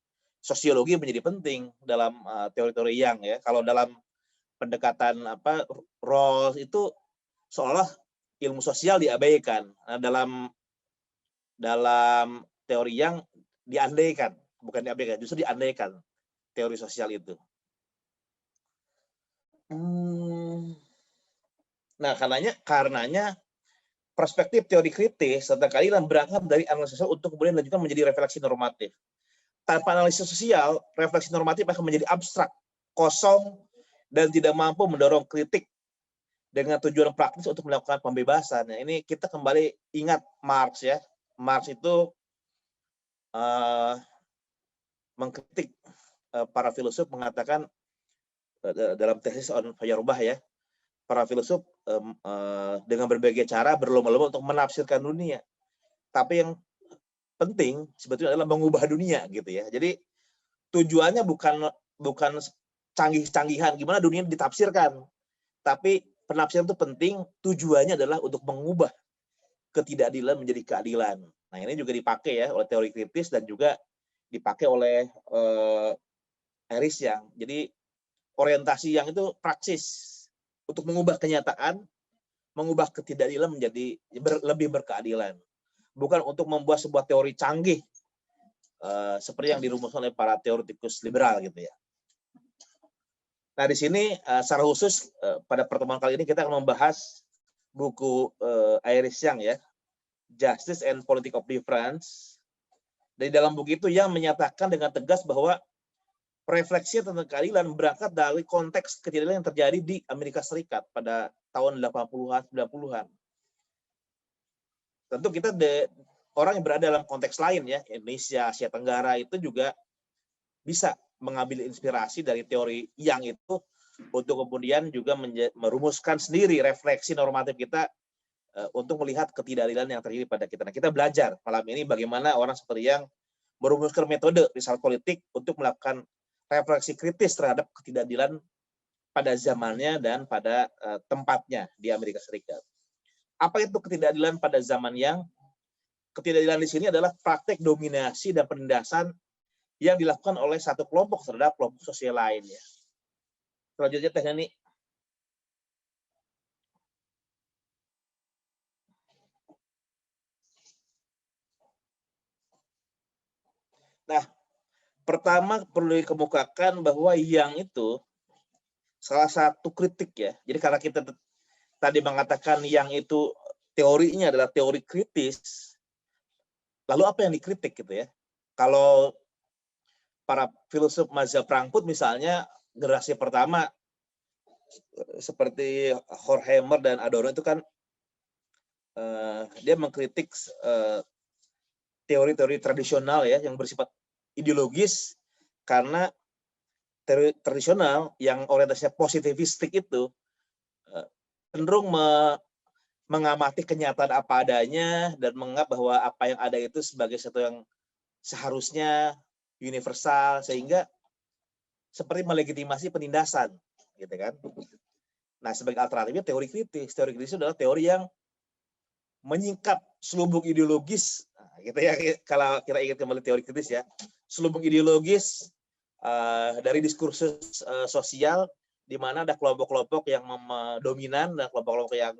sosiologi menjadi penting dalam teori-teori Yang ya. Kalau dalam pendekatan Rawls itu seolah ilmu sosial diabaikan. Nah, dalam teori Yang diandaikan, bukan diabaikan, justru diandaikan teori sosial itu. Nah, karenanya perspektif teori kritis serta keadilan berangkat dari analisis sosial untuk kemudian dilanjutkan menjadi refleksi normatif. Tanpa analisis sosial, refleksi normatif akan menjadi abstrak, kosong, dan tidak mampu mendorong kritik dengan tujuan praktis untuk melakukan pembebasan. Nah, ini kita kembali ingat Marx ya. Marx itu mengkritik para filsuf, mengatakan dalam tesis on Feuerbach ya, para filsuf dengan berbagai cara berlomba-lomba untuk menafsirkan dunia. Tapi yang penting sebetulnya adalah mengubah dunia gitu ya. Jadi tujuannya bukan canggih-canggihan gimana dunia ditafsirkan, tapi penafsiran itu penting, tujuannya adalah untuk mengubah ketidakadilan menjadi keadilan. Nah, ini juga dipakai ya oleh teori kritis dan juga dipakai oleh Heinrich Yang. Jadi orientasi Yang itu praksis untuk mengubah kenyataan, mengubah ketidakadilan menjadi lebih berkeadilan. Bukan untuk membuat sebuah teori canggih seperti yang dirumuskan oleh para teoretikus liberal gitu ya. Nah, di sini secara khusus pada pertemuan kali ini kita akan membahas buku Heinrich Yang ya, Justice and Politics of Difference. Dari dalam buku itu Yang menyatakan dengan tegas bahwa refleksi tentang keadilan berangkat dari konteks ketidakadilan yang terjadi di Amerika Serikat pada tahun 80-an, 90-an. Tentu kita orang yang berada dalam konteks lain ya, Indonesia, Asia Tenggara itu juga bisa mengambil inspirasi dari teori Yang itu untuk kemudian juga merumuskan sendiri refleksi normatif kita untuk melihat ketidakadilan yang terjadi pada kita. Nah, kita belajar malam ini bagaimana orang seperti Yang merumuskan metode riset politik untuk melakukan refleksi kritis terhadap ketidakadilan pada zamannya dan pada tempatnya di Amerika Serikat. Apa itu ketidakadilan pada zaman Yang? Ketidakadilan di sini adalah praktek dominasi dan penindasan yang dilakukan oleh satu kelompok terhadap kelompok sosial lain ya. Selanjutnya Teh Nani. Nah, pertama perlu dikemukakan bahwa Yang itu salah satu kritik ya. Jadi karena kita tadi mengatakan Yang itu teorinya adalah teori kritis, lalu apa yang dikritik gitu ya? Kalau para filsuf mazhab Frankfurt misalnya, generasi pertama seperti Horkheimer dan Adorno itu kan dia mengkritik teori-teori tradisional ya yang bersifat ideologis, karena teori tradisional yang orientasinya positivistik itu cenderung mengamati kenyataan apa adanya dan menganggap bahwa apa yang ada itu sebagai sesuatu yang seharusnya universal, sehingga seperti melegitimasi penindasan gitu kan. Nah, sebagai alternatifnya teori kritis. Teori kritis adalah teori yang menyingkap selubung ideologis, gitu ya, kalau kita ingat kembali teori kritis ya, selubung ideologis dari diskursus sosial di mana ada kelompok-kelompok yang dominan dan kelompok-kelompok yang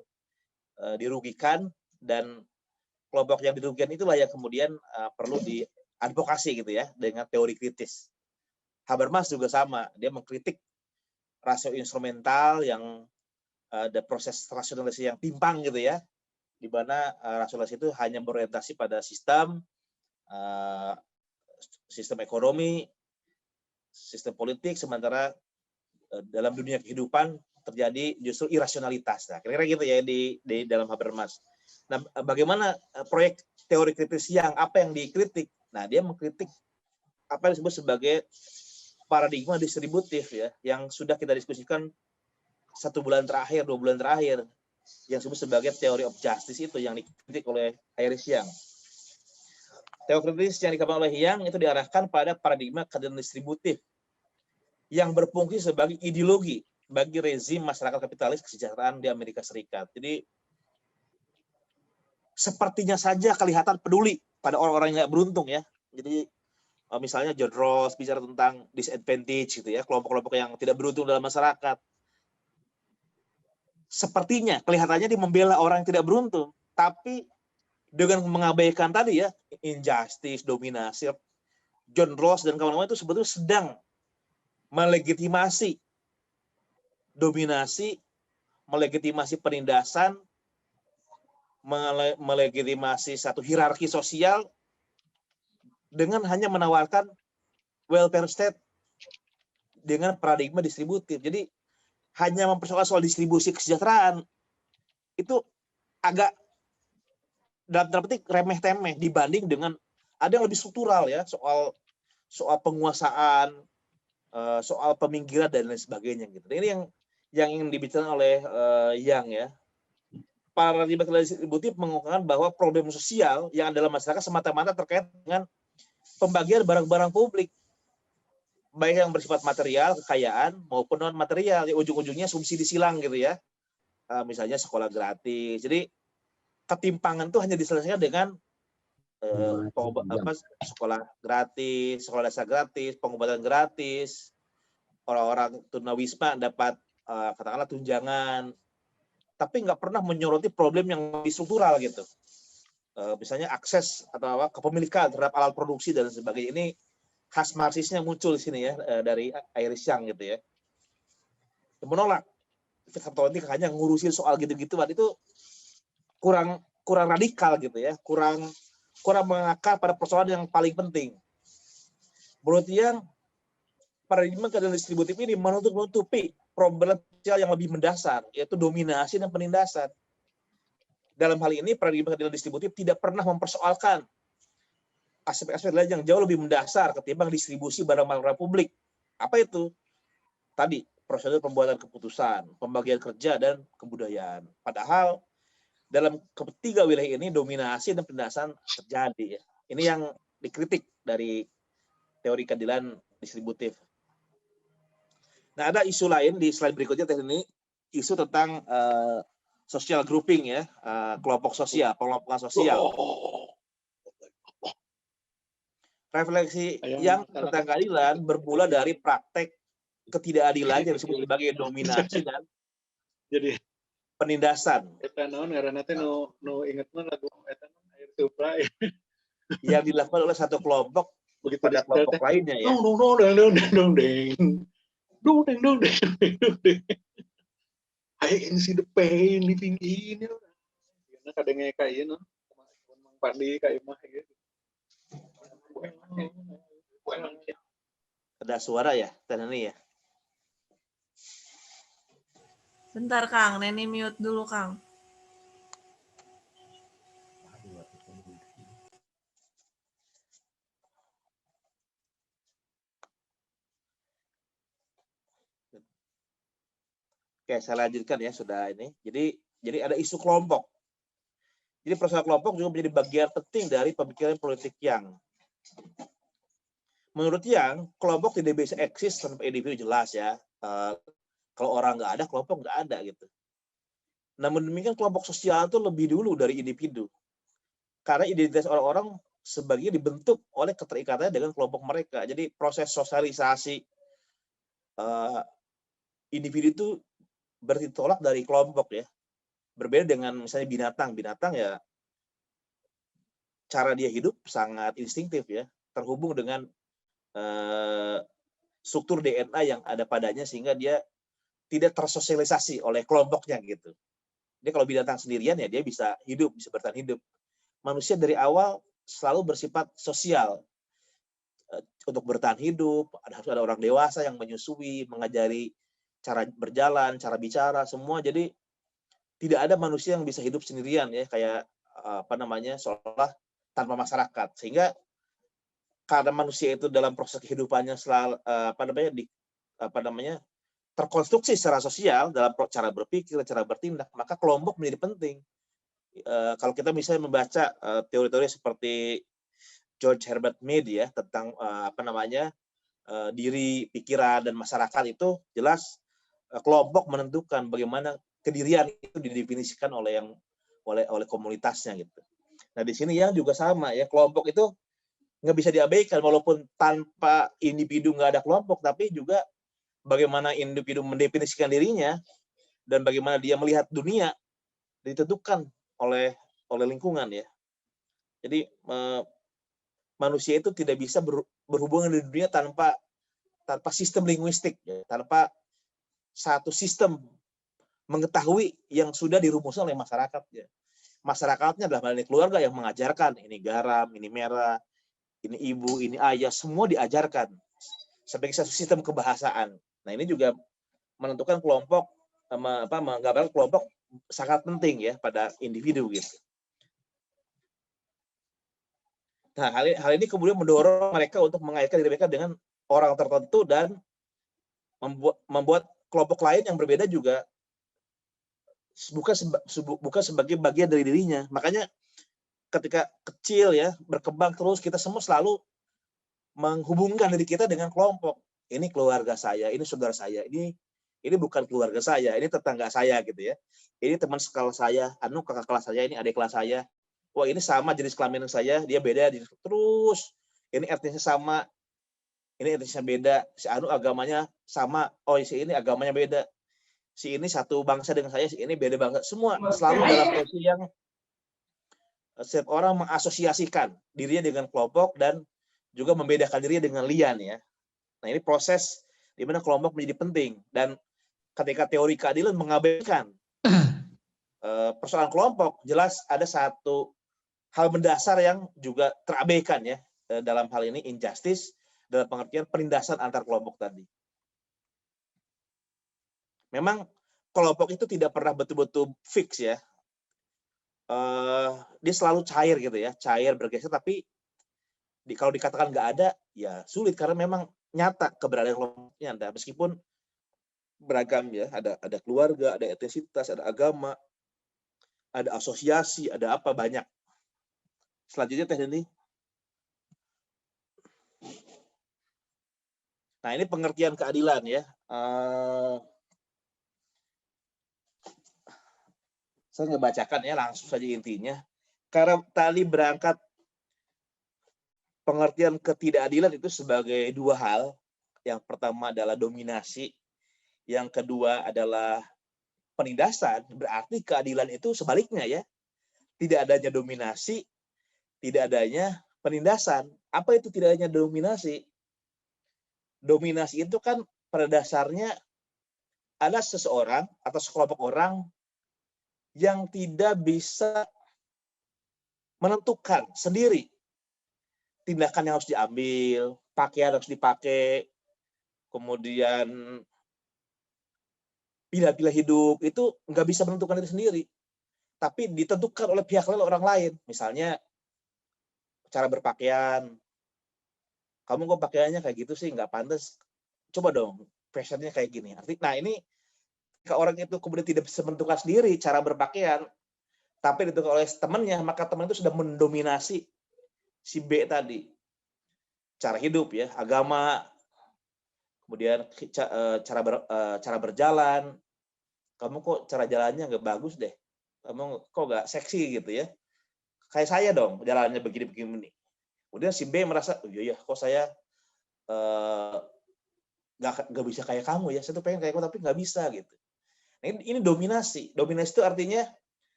dirugikan, dan kelompok yang dirugikan itulah yang kemudian perlu diadvokasi gitu ya dengan teori kritis. Habermas juga sama, dia mengkritik rasio instrumental yang ada proses rasionalisasi yang timpang gitu ya, di mana rasionalisasi itu hanya berorientasi pada sistem ekonomi, sistem politik, sementara dalam dunia kehidupan terjadi justru irasionalitas. Nah, kira-kira gitu ya di dalam Habermas. Nah, bagaimana proyek teori kritis Yang, apa yang dikritik? Nah, dia mengkritik apa yang disebut sebagai paradigma distributif ya, yang sudah kita diskusikan 1 bulan terakhir, 2 bulan terakhir, yang disebut sebagai teori of justice itu yang dikritik oleh Heinrich Yang. Teori kritis yang dikembangkan oleh Yang itu diarahkan pada paradigma keadilan distributif yang berfungsi sebagai ideologi bagi rezim masyarakat kapitalis kesejahteraan di Amerika Serikat. Jadi sepertinya saja kelihatan peduli pada orang-orang yang nggak beruntung ya. Jadi misalnya John Rawls bicara tentang disadvantage gitu ya, kelompok-kelompok yang tidak beruntung dalam masyarakat. Sepertinya kelihatannya dia membela orang yang tidak beruntung, tapi dengan mengabaikan tadi ya injustice, dominasi. John Rawls dan kawan-kawan itu sebetulnya sedang melegitimasi dominasi, melegitimasi penindasan, melegitimasi satu hierarki sosial dengan hanya menawarkan welfare state dengan paradigma distributif. Jadi hanya mempersoalkan soal distribusi kesejahteraan itu agak dalam tanda petik remeh-temeh dibanding dengan ada yang lebih struktural ya, soal penguasaan, soal peminggiran dan lain sebagainya gitu. Ini yang ingin dibicarakan oleh Yang ya. Paradigma distributif mengungkapkan bahwa problem sosial yang ada dalam masyarakat semata-mata terkait dengan pembagian barang-barang publik, baik yang bersifat material, kekayaan, maupun non material. Ya, ujung-ujungnya subsidi silang gitu ya. Misalnya sekolah gratis. Jadi ketimpangan itu hanya diselesaikan dengan sekolah gratis, sekolah dasar gratis, pengobatan gratis, orang-orang tunawisma dapat katakanlah tunjangan, tapi nggak pernah menyoroti problem yang lebih struktural gitu. Misalnya akses atau kepemilikan terhadap alat produksi dan sebagainya. Ini khas Marxisnya muncul di sini ya, dari Iris Yang gitu ya. Menolak Fitzgerald hanya ngurusin soal gitu-gituan itu kurang radikal gitu ya, kurang mengakar pada persoalan yang paling penting. Menurut Yang, paradigma keadilan distributif ini menutupi problem sosial yang lebih mendasar, yaitu dominasi dan penindasan. Dalam hal ini, paradigma keadilan distributif tidak pernah mempersoalkan aspek-aspek lain yang jauh lebih mendasar ketimbang distribusi barang-barang publik. Apa itu? Tadi, prosedur pembuatan keputusan, pembagian kerja, dan kebudayaan. Padahal, dalam ketiga wilayah ini, dominasi dan penindasan terjadi. Ini yang dikritik dari teori keadilan distributif. Nah, ada isu lain di slide berikutnya ini, isu tentang social grouping ya, kelompok sosial, pengelompokan sosial. Refleksi yang tentang keadilan bermula dari praktek ketidakadilan yang disebut sebagai dominasi dan jadi penindasan. Eta naon ngaranna teh nu ingetna lagu eta air supply yang dilakukan oleh satu kelompok begitu pada kelompok lainnya ya. I can see the pain living in you. Karena kadang kayak ieu Mang Pandi kayak mah gitu. Ada suara ya, Tanani ya. Bentar Kang, Neni mute dulu Kang. Oke, saya lanjutkan ya, sudah ini. Jadi ada isu kelompok. Jadi persoalan kelompok juga menjadi bagian penting dari pemikiran politik Yang. Menurut Yang, kelompok tidak bisa eksis tanpa individu, jelas ya. Kalau orang nggak ada, kelompok nggak ada gitu. Namun demikian kelompok sosial itu lebih dulu dari individu. Karena identitas orang-orang sebagian dibentuk oleh keterikatannya dengan kelompok mereka. Jadi proses sosialisasi individu itu bertolak dari kelompok ya. Berbeda dengan misalnya binatang. Binatang ya cara dia hidup sangat instingtif ya. Terhubung dengan struktur DNA yang ada padanya sehingga dia tidak tersosialisasi oleh kelompoknya gitu. Dia kalau binatang sendirian ya dia bisa hidup, bisa bertahan hidup. Manusia dari awal selalu bersifat sosial. Untuk bertahan hidup, harus ada orang dewasa yang menyusui, mengajari cara berjalan, cara bicara, semua. Jadi tidak ada manusia yang bisa hidup sendirian ya, kayak seolah tanpa masyarakat. Sehingga karena manusia itu dalam proses kehidupannya selalu terkonstruksi secara sosial dalam cara berpikir, cara bertindak, maka kelompok menjadi penting. Kalau kita misalnya membaca teori-teori seperti George Herbert Mead ya tentang diri, pikiran, dan masyarakat itu jelas kelompok menentukan bagaimana kedirian itu didefinisikan oleh komunitasnya gitu. Nah di sini yang juga sama ya, kelompok itu nggak bisa diabaikan, walaupun tanpa individu nggak ada kelompok, tapi juga bagaimana individu mendefinisikan dirinya dan bagaimana dia melihat dunia ditentukan oleh lingkungan ya. Jadi manusia itu tidak bisa berhubungan di dunia tanpa sistem linguistik, ya, tanpa satu sistem mengetahui yang sudah dirumuskan oleh masyarakat. Ya. Masyarakatnya adalah hal ini keluarga yang mengajarkan ini garam, ini merah, ini ibu, ini ayah, semua diajarkan sebagai satu sistem kebahasaan. Nah ini juga menentukan kelompok, menggambarkan kelompok sangat penting ya pada individu gitu. Nah, hal ini kemudian mendorong mereka untuk mengaitkan diri mereka dengan orang tertentu dan membuat kelompok lain yang berbeda juga bukan sebagai bagian dari dirinya. Makanya ketika kecil ya, berkembang terus, kita semua selalu menghubungkan diri kita dengan kelompok. Ini keluarga saya, ini saudara saya, ini bukan keluarga saya, ini tetangga saya gitu ya. Ini teman sekelas saya, kakak kelas saya, ini adik kelas saya. Wah ini sama jenis kelamin saya, dia beda, terus ini etnisnya sama, ini etnisnya beda, si agamanya sama, oh si ini agamanya beda, si ini satu bangsa dengan saya, si ini beda bangsa, semua selalu dalam posisi yang setiap orang mengasosiasikan dirinya dengan kelompok dan juga membedakan dirinya dengan lian ya. Nah ini proses di mana kelompok menjadi penting, dan ketika teori keadilan mengabaikan persoalan kelompok, jelas ada satu hal mendasar yang juga terabaikan ya dalam hal ini, injustice dalam pengertian penindasan antar kelompok tadi. Memang kelompok itu tidak pernah betul-betul fix ya, dia selalu cair gitu ya, cair bergeser, tapi kalau dikatakan nggak ada ya sulit karena memang nyata keberadaan kelompoknya ada, meskipun beragam ya, ada keluarga, ada etnisitas, ada agama, ada asosiasi, ada apa banyak. Selanjutnya Teh Deni. Nah ini pengertian keadilan ya. Saya nggak bacakan ya, langsung saja intinya. Karena tadi berangkat pengertian ketidakadilan itu sebagai dua hal. Yang pertama adalah dominasi, yang kedua adalah penindasan. Berarti keadilan itu sebaliknya ya. Tidak adanya dominasi, tidak adanya penindasan. Apa itu tidak adanya dominasi? Dominasi itu kan pada dasarnya ada seseorang atau sekelompok orang yang tidak bisa menentukan sendiri tindakan yang harus diambil, pakaian harus dipakai, kemudian pilihan-pilihan hidup itu nggak bisa menentukan diri sendiri, tapi ditentukan oleh pihak lain, orang lain. Misalnya cara berpakaian, kamu kok pakaiannya kayak gitu sih, nggak pantas, coba dong fashionnya kayak gini. Nah ini jika orang itu kemudian tidak bisa menentukan sendiri cara berpakaian, tapi ditentukan oleh temannya, maka teman itu sudah mendominasi si B tadi. Cara hidup ya, agama, kemudian cara berjalan. Kamu kok cara jalannya nggak bagus deh, kamu kok nggak seksi gitu ya. Kayak saya dong, jalannya begini-begini. Kemudian si B merasa, oh iya kok saya nggak bisa kayak kamu ya, saya tuh pengen kayak kamu tapi nggak bisa gitu. Nah, ini dominasi. Dominasi itu artinya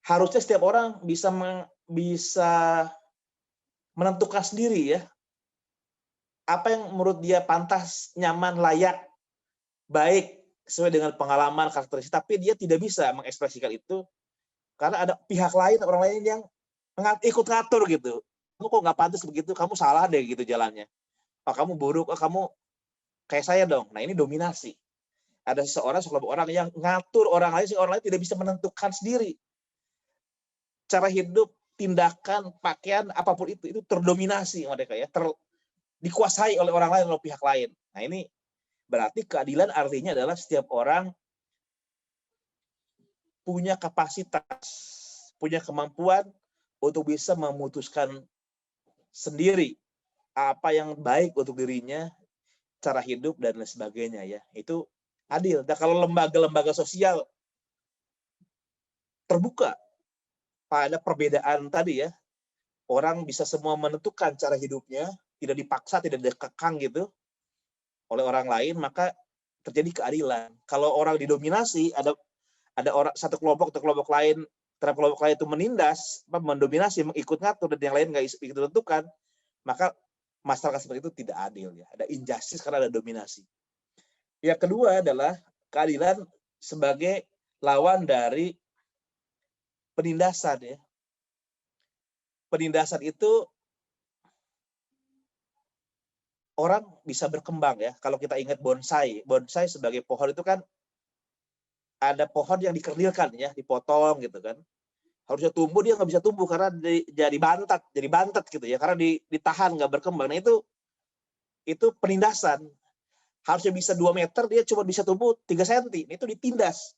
harusnya setiap orang bisa menentukan sendiri ya, apa yang menurut dia pantas, nyaman, layak, baik sesuai dengan pengalaman, karakteristik, tapi dia tidak bisa mengekspresikan itu karena ada pihak lain, orang lain yang ikut ngatur gitu. Kamu kok nggak pantas begitu, kamu salah deh gitu jalannya. Oh, kamu buruk, oh, kamu kayak saya dong. Nah ini dominasi. Ada sekelompok orang yang ngatur orang lain, sehingga orang lain tidak bisa menentukan sendiri. Cara hidup, tindakan, pakaian, apapun itu terdominasi mereka ya, dikuasai oleh orang lain, oleh pihak lain. Nah ini berarti keadilan artinya adalah setiap orang punya kapasitas, punya kemampuan untuk bisa memutuskan sendiri apa yang baik untuk dirinya, cara hidup dan lain sebagainya ya. Itu adil. Nah, kalau lembaga-lembaga sosial terbuka pada perbedaan tadi ya, orang bisa semua menentukan cara hidupnya, tidak dipaksa, tidak dikekang gitu oleh orang lain, maka terjadi keadilan. Kalau orang didominasi, ada orang satu kelompok atau kelompok lain, terhadap kelompok lain itu menindas, mendominasi, mengikut ngatur, dan yang lain nggak ikut tentukan, maka masyarakat seperti itu tidak adil ya. Ada injustice karena ada dominasi. Yang kedua adalah keadilan sebagai lawan dari penindasan ya. Penindasan itu orang bisa berkembang ya. Kalau kita ingat bonsai sebagai pohon itu kan ada pohon yang dikerdilkan ya, dipotong gitu kan. Harusnya tumbuh, dia nggak bisa tumbuh karena jadi bantat gitu ya, karena ditahan nggak berkembang. Nah itu penindasan. Harusnya bisa 2 meter, dia cuma bisa tumbuh 3 cm. Itu ditindas.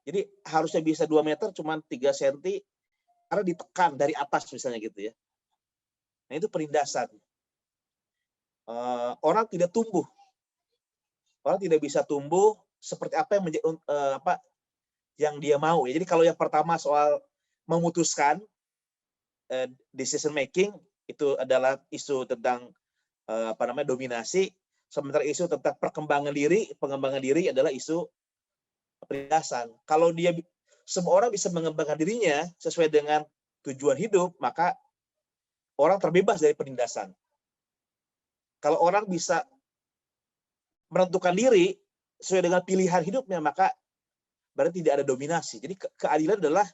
Jadi harusnya bisa 2 meter cuma 3 cm karena ditekan dari atas misalnya gitu ya. Nah itu penindasan. Orang tidak tumbuh. Orang tidak bisa tumbuh seperti apa yang menjadi yang dia mau ya. Jadi kalau yang pertama soal memutuskan decision making, itu adalah isu tentang dominasi. Sementara isu tentang pengembangan diri adalah isu penindasan. Kalau semua orang bisa mengembangkan dirinya sesuai dengan tujuan hidup, maka orang terbebas dari penindasan. Kalau orang bisa menentukan diri sesuai dengan pilihan hidupnya, maka berarti tidak ada dominasi. Jadi keadilan adalah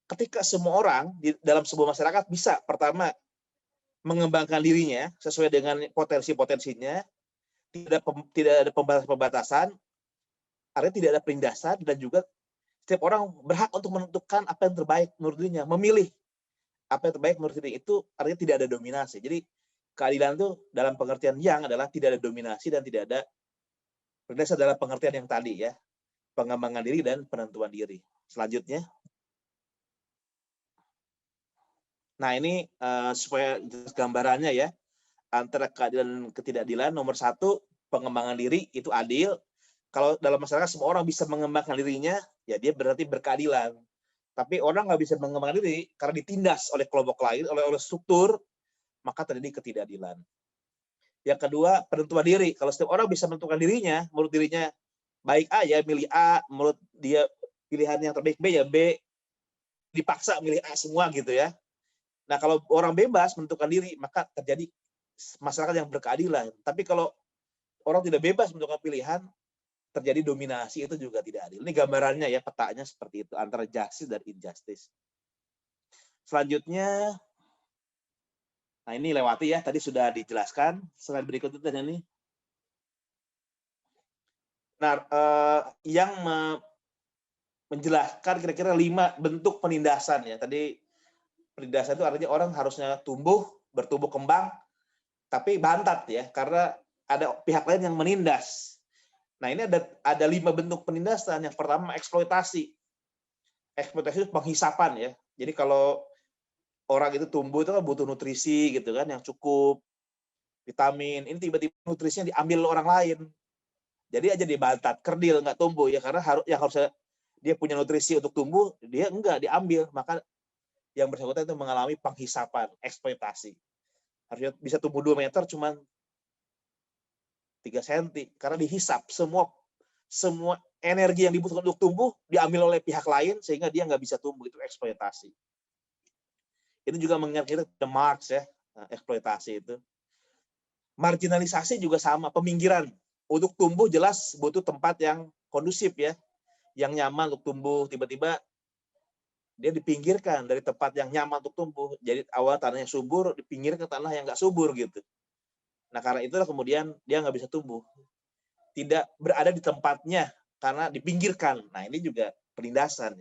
ketika semua orang di dalam sebuah masyarakat bisa pertama mengembangkan dirinya sesuai dengan potensi-potensinya, tidak ada pembatasan, artinya tidak ada penindasan, dan juga setiap orang berhak untuk menentukan apa yang terbaik menurut dirinya, memilih apa yang terbaik menurut dirinya. Itu artinya tidak ada dominasi. Jadi keadilan itu dalam pengertian yang adalah tidak ada dominasi dan tidak ada penindasan dalam pengertian yang tadi ya, pengembangan diri dan penentuan diri. Selanjutnya. Nah ini supaya jelas gambarannya ya, antara keadilan dan ketidakadilan. Nomor 1, pengembangan diri itu adil. Kalau dalam masyarakat semua orang bisa mengembangkan dirinya, ya dia berarti berkeadilan. Tapi orang nggak bisa mengembangkan diri karena ditindas oleh kelompok lain, oleh struktur, maka terjadi ketidakadilan. Yang kedua, penentuan diri. Kalau setiap orang bisa menentukan dirinya, menurut dirinya baik A ya milih A, menurut dia pilihan yang terbaik B ya B, dipaksa milih A semua gitu ya. Nah kalau orang bebas menentukan diri, maka terjadi masyarakat yang berkeadilan. Tapi kalau orang tidak bebas menentukan pilihan, terjadi dominasi, itu juga tidak adil. Ini gambarannya ya, petanya seperti itu, antara justice dan injustice. Selanjutnya, nah ini lewati ya, tadi sudah dijelaskan. Slide berikutnya ini. Nah, yang menjelaskan kira-kira 5 bentuk penindasan ya. Tadi penindasan itu artinya orang harusnya bertumbuh kembang, tapi bantat ya, karena ada pihak lain yang menindas. Nah ini ada 5 bentuk penindasan. Yang pertama eksploitasi. Eksploitasi itu penghisapan ya. Jadi kalau orang itu tumbuh itu kan butuh nutrisi gitu kan yang cukup, vitamin. Ini tiba-tiba nutrisinya diambil orang lain. Jadi aja dibantat, kerdil, nggak tumbuh ya, karena yang harusnya dia punya nutrisi untuk tumbuh, dia enggak diambil. Maka yang bersangkutan itu mengalami penghisapan, eksploitasi. Harusnya bisa tumbuh 2 meter cuman 3 cm karena dihisap. Semua energi yang dibutuhkan untuk tumbuh diambil oleh pihak lain sehingga dia nggak bisa tumbuh. Itu eksploitasi. Itu juga mengingat kita the Marx ya, eksploitasi itu. Marginalisasi juga sama, peminggiran. Untuk tumbuh jelas butuh tempat yang kondusif ya, yang nyaman untuk tumbuh. Tiba-tiba dia dipinggirkan dari tempat yang nyaman untuk tumbuh. Jadi awal tanahnya subur, dipinggirkan ke tanah yang nggak subur gitu. Nah karena itulah kemudian dia nggak bisa tumbuh. Tidak berada di tempatnya karena dipinggirkan. Nah ini juga penindasan.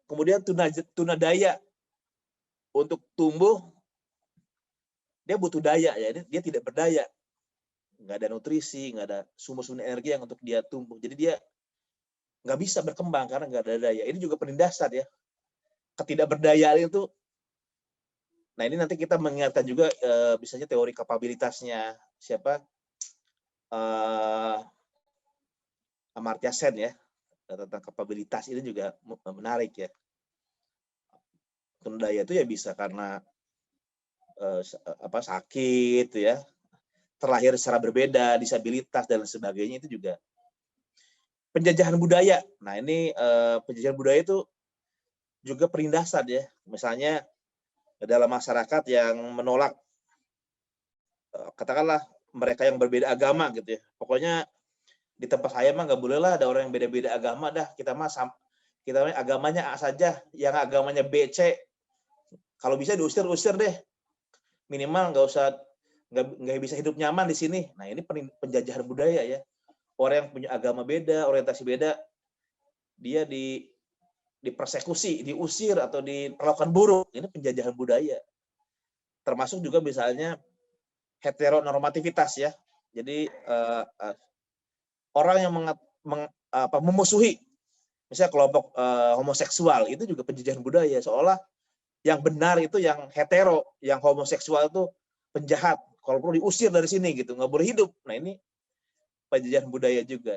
Kemudian tunadaya. Untuk tumbuh, dia butuh daya ya. Dia tidak berdaya. Nggak ada nutrisi, nggak ada sumber-sumber energi yang untuk dia tumbuh. Jadi dia nggak bisa berkembang karena nggak ada daya. Ini juga penindasan ya. Ketidakberdayaan itu Nah, ini nanti kita mengingatkan juga misalnya teori kapabilitasnya siapa? Amartya Sen ya, tentang kapabilitas ini juga menarik ya. Tuna daya itu ya bisa karena sakit ya, terlahir secara berbeda, disabilitas dan sebagainya, itu juga penjajahan budaya. Nah, ini penjajahan budaya itu juga perindasan ya. Misalnya dalam masyarakat yang menolak, katakanlah mereka yang berbeda agama gitu ya. Pokoknya di tempat saya mah nggak boleh lah ada orang yang beda-beda agama dah. Kita mah agamanya A saja, yang agamanya B, C. Kalau bisa diusir-usir deh. Minimal nggak bisa hidup nyaman di sini. Nah, ini penjajahan budaya ya. Orang yang punya agama beda, orientasi beda, dia dipersekusi, diusir atau diperlakukan buruk. Ini penjajahan budaya. Termasuk juga misalnya heteronormativitas ya. Jadi orang yang memusuhi misalnya kelompok homoseksual, itu juga penjajahan budaya. Seolah yang benar itu yang hetero, yang homoseksual itu penjahat. Kalau perlu diusir dari sini gitu, nggak boleh hidup. Nah, ini penjajahan budaya juga.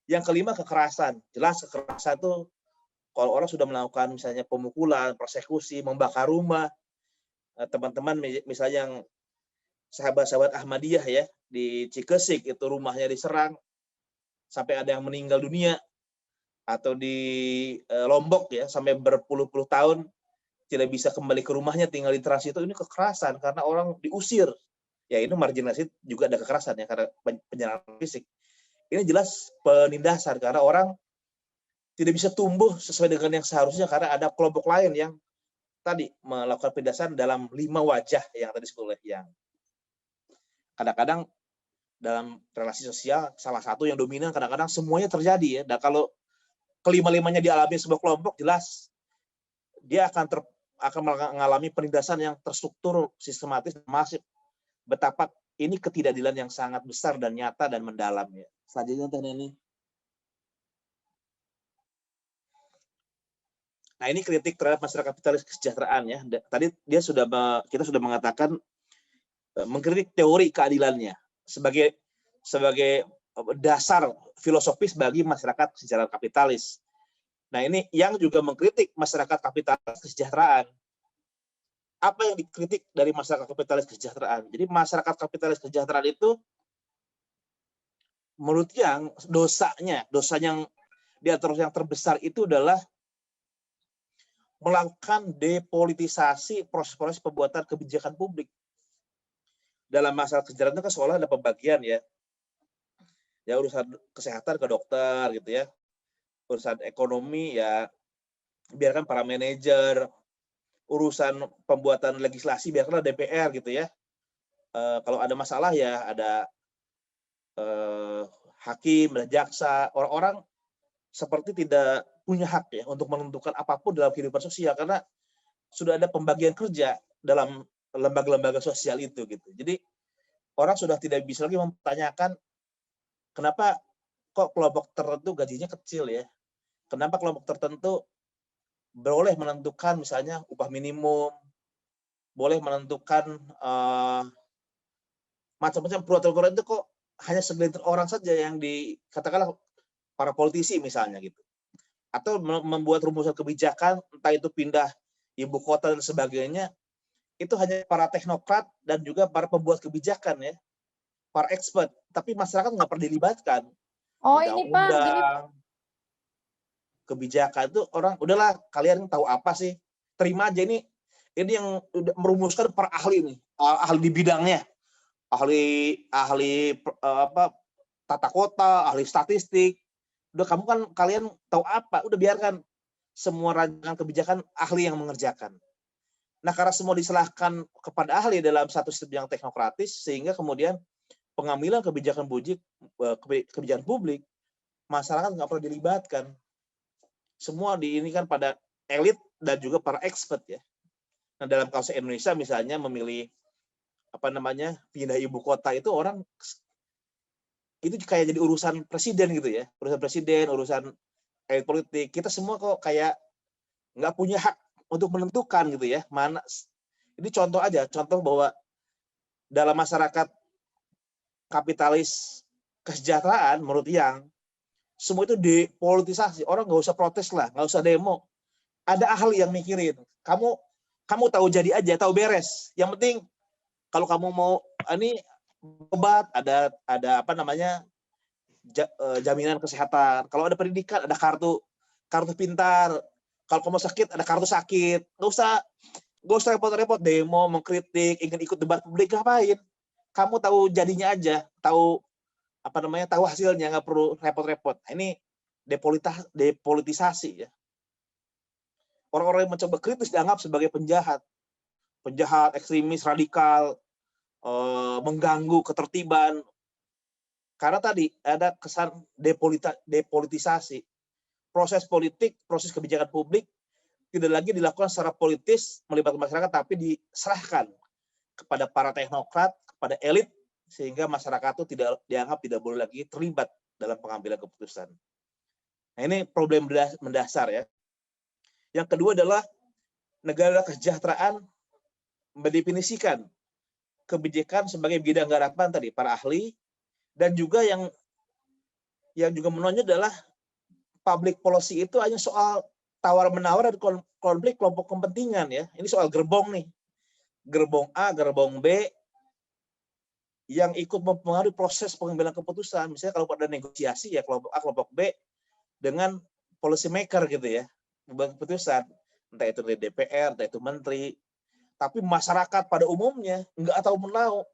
Yang kelima, kekerasan. Jelas kekerasan itu kalau orang sudah melakukan misalnya pemukulan, persekusi, membakar rumah, teman-teman misalnya yang sahabat-sahabat Ahmadiyah ya di Cikesik itu rumahnya diserang sampai ada yang meninggal dunia, atau di Lombok ya sampai berpuluh-puluh tahun tidak bisa kembali ke rumahnya, tinggal di teras itu, ini kekerasan karena orang diusir. Ya, ini marginalisasi juga ada kekerasan ya karena penyerangan fisik. Ini jelas penindasan karena orang tidak bisa tumbuh sesuai dengan yang seharusnya karena ada kelompok lain yang tadi melakukan penindasan dalam 5 wajah yang tadi disebut oleh Yang. Kadang-kadang dalam relasi sosial salah satu yang dominan, kadang-kadang semuanya terjadi ya. Dan kalau kelima-limanya dialami sebuah kelompok, jelas dia akan mengalami penindasan yang terstruktur, sistematis, masif. Betapa ini ketidakadilan yang sangat besar dan nyata dan mendalam ya. Selanjutnya Teh Neni. Nah, ini kritik terhadap masyarakat kapitalis kesejahteraan ya. Tadi kita sudah mengatakan mengkritik teori keadilannya sebagai dasar filosofis bagi masyarakat kesejahteraan kapitalis. Nah, ini yang juga mengkritik masyarakat kapitalis kesejahteraan. Apa yang dikritik dari masyarakat kapitalis kesejahteraan? Jadi masyarakat kapitalis kesejahteraan itu menurut Yang dosa yang diatur yang terbesar itu adalah melakukan depolitisasi proses-proses pembuatan kebijakan publik. Dalam masalah kesejahteraan itu kan seolah ada pembagian ya. Ya, urusan kesehatan ke dokter gitu ya. Urusan ekonomi ya biarkan para manajer. Urusan pembuatan legislasi biarkanlah DPR gitu ya. Kalau ada masalah ya ada hakim, ada jaksa. Orang-orang seperti tidak punya hak ya untuk menentukan apapun dalam kehidupan sosial karena sudah ada pembagian kerja dalam lembaga-lembaga sosial itu gitu. Jadi orang sudah tidak bisa lagi mempertanyakan kenapa kok kelompok tertentu gajinya kecil ya. Kenapa kelompok tertentu boleh menentukan misalnya upah minimum, boleh menentukan macam-macam peraturan itu kok hanya segelintir orang saja yang dikatakanlah para politisi misalnya gitu. Atau membuat rumusan kebijakan, entah itu pindah ibu kota dan sebagainya, itu hanya para teknokrat dan juga para pembuat kebijakan ya, para expert. Tapi masyarakat nggak pernah dilibatkan. Oh ini Pak, gini. Kebijakan itu orang, udahlah kalian tahu apa sih, terima aja ini yang udah merumuskan para ahli nih, ahli di bidangnya, ahli tata kota, ahli statistik. Udah kamu kan kalian tahu apa, udah biarkan semua rancangan kebijakan ahli yang mengerjakan. Nah, karena semua diserahkan kepada ahli dalam satu sistem yang teknokratis, sehingga kemudian pengambilan kebijakan publik, masyarakat nggak perlu dilibatkan. Semua diinikan pada elit dan juga para expert ya. Nah, dalam kasus Indonesia misalnya memilih pindah ibu kota itu orang itu kayak jadi urusan presiden gitu ya, urusan elit politik. Kita semua kok kayak nggak punya hak untuk menentukan gitu ya, mana Ini contoh aja, contoh bahwa dalam masyarakat kapitalis kesejahteraan menurut Yang, semua itu depolitisasi. Orang nggak usah protes lah, nggak usah demo. Ada ahli yang mikirin. Kamu tahu jadi aja, tahu beres. Yang penting kalau kamu mau ini obat, ada apa namanya jaminan kesehatan. Kalau ada pendidikan, ada kartu pintar. Kalau kamu sakit, ada kartu sakit. Nggak usah repot-repot demo, mengkritik, ingin ikut debat publik, ngapain? Kamu tahu jadinya aja, tahu apa namanya, tahu hasilnya, nggak perlu repot-repot. Nah, ini depolitisasi ya. Orang-orang yang mencoba kritis dianggap sebagai penjahat, ekstremis, radikal, mengganggu ketertiban. Karena tadi ada kesan depolitisasi. Proses politik, proses kebijakan publik tidak lagi dilakukan secara politis melibatkan masyarakat, tapi diserahkan kepada para teknokrat, kepada elit, sehingga masyarakat itu dianggap tidak boleh lagi terlibat dalam pengambilan keputusan. Nah, ini problem mendasar ya. Yang kedua adalah negara kesejahteraan mendefinisikan kebijakan sebagai bidang garapan tadi para ahli, dan juga yang juga menonjol adalah public policy itu hanya soal tawar-menawar dan konflik kelompok kepentingan ya. Ini soal gerbong nih. Gerbong A, gerbong B yang ikut mempengaruhi proses pengambilan keputusan. Misalnya kalau ada negosiasi ya kelompok A, kelompok B dengan policy maker gitu ya. Membuat keputusan. Entah itu dari DPR, entah itu menteri. Tapi masyarakat pada umumnya nggak tahu menahu.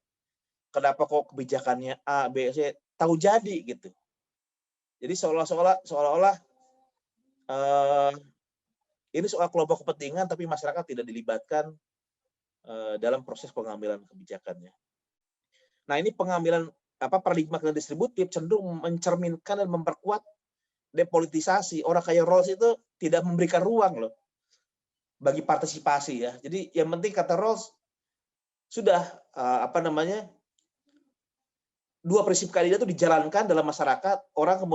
Kenapa kok kebijakannya A, B, C tahu jadi gitu. Jadi seolah-olah ini soal kelompok kepentingan, tapi masyarakat tidak dilibatkan dalam proses pengambilan kebijakannya. Nah, ini pengambilan paradigma keadilan distributif cenderung mencerminkan dan memperkuat depolitisasi. Orang kayak Rawls itu tidak memberikan ruang loh bagi partisipasi ya. Jadi yang penting kata Rawls sudah dua prinsip keadilan itu dijalankan dalam masyarakat. Orang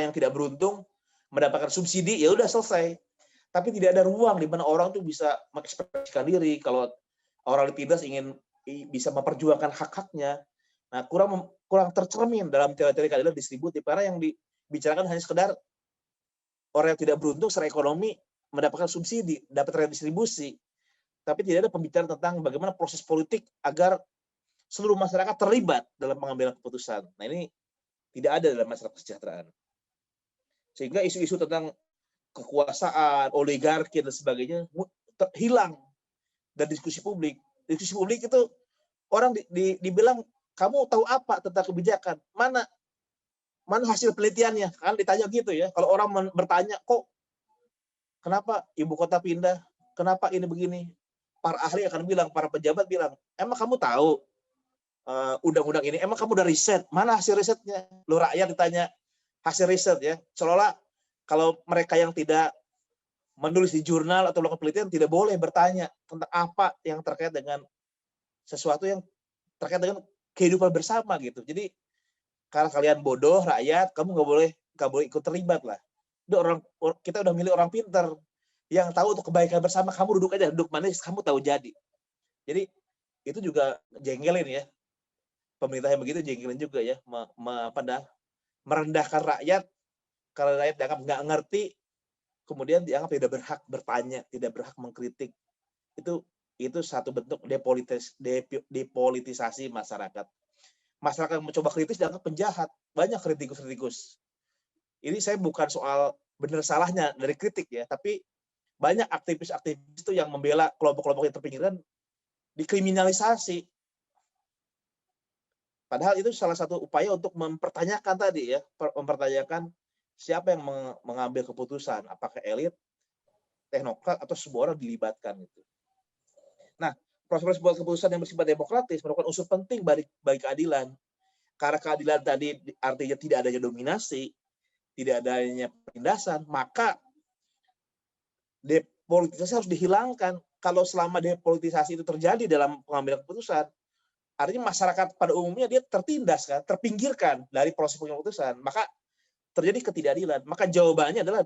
yang tidak beruntung mendapatkan subsidi, ya udah selesai. Tapi tidak ada ruang di mana orang tuh bisa mengekspresikan diri. Kalau orang ditindas ingin bisa memperjuangkan hak-haknya. Nah, kurang tercermin dalam teori-teori keadilan distributif, karena yang dibicarakan hanya sekedar orang yang tidak beruntung secara ekonomi mendapatkan subsidi, dapat redistribusi. Tapi tidak ada pembicaraan tentang bagaimana proses politik agar seluruh masyarakat terlibat dalam pengambilan keputusan. Nah, ini tidak ada dalam masyarakat kesejahteraan. Sehingga isu-isu tentang kekuasaan, oligarki, dan sebagainya hilang dari diskusi publik. Diskusi publik itu orang dibilang, kamu tahu apa tentang kebijakan? Mana hasil penelitiannya? Kan ditanya gitu ya. Kalau orang bertanya, kok kenapa ibu kota pindah? Kenapa ini begini? Para ahli akan bilang, para pejabat bilang, emang kamu tahu undang-undang ini? Emang kamu udah riset? Mana hasil risetnya? Lo rakyat ditanya hasil riset ya. Seolah-olah kalau mereka yang tidak menulis di jurnal atau melakukan penelitian tidak boleh bertanya tentang apa yang terkait dengan sesuatu yang terkait dengan kehidupan bersama gitu. Jadi karena kalian bodoh rakyat, kamu nggak boleh ikut terlibat lah. Kita udah milih orang pintar yang tahu untuk kebaikan bersama. Kamu duduk manis, kamu tahu jadi. Jadi itu juga jengkelin ya. Pemerintah yang begitu jengkelin juga ya, merendahkan rakyat. Kalau rakyat dianggap nggak ngerti, kemudian dianggap tidak berhak bertanya, tidak berhak mengkritik. Itu satu bentuk depolitisasi masyarakat. Masyarakat yang mencoba kritis dianggap penjahat. Banyak kritikus. Ini saya bukan soal benar salahnya dari kritik ya, tapi banyak aktivis-aktivis itu yang membela kelompok-kelompok yang terpinggirkan dikriminalisasi. Padahal itu salah satu upaya untuk mempertanyakan tadi ya, mempertanyakan siapa yang mengambil keputusan, apakah elit, teknokrat, atau semua orang dilibatkan itu. Nah, proses buat keputusan yang bersifat demokratis merupakan unsur penting bagi keadilan. Karena keadilan tadi artinya tidak adanya dominasi, tidak adanya penindasan, maka depolitisasi harus dihilangkan. Kalau selama depolitisasi itu terjadi dalam pengambilan keputusan, artinya masyarakat pada umumnya dia tertindas kan, terpinggirkan dari proses pengambilan keputusan, maka terjadi ketidakadilan. Maka jawabannya adalah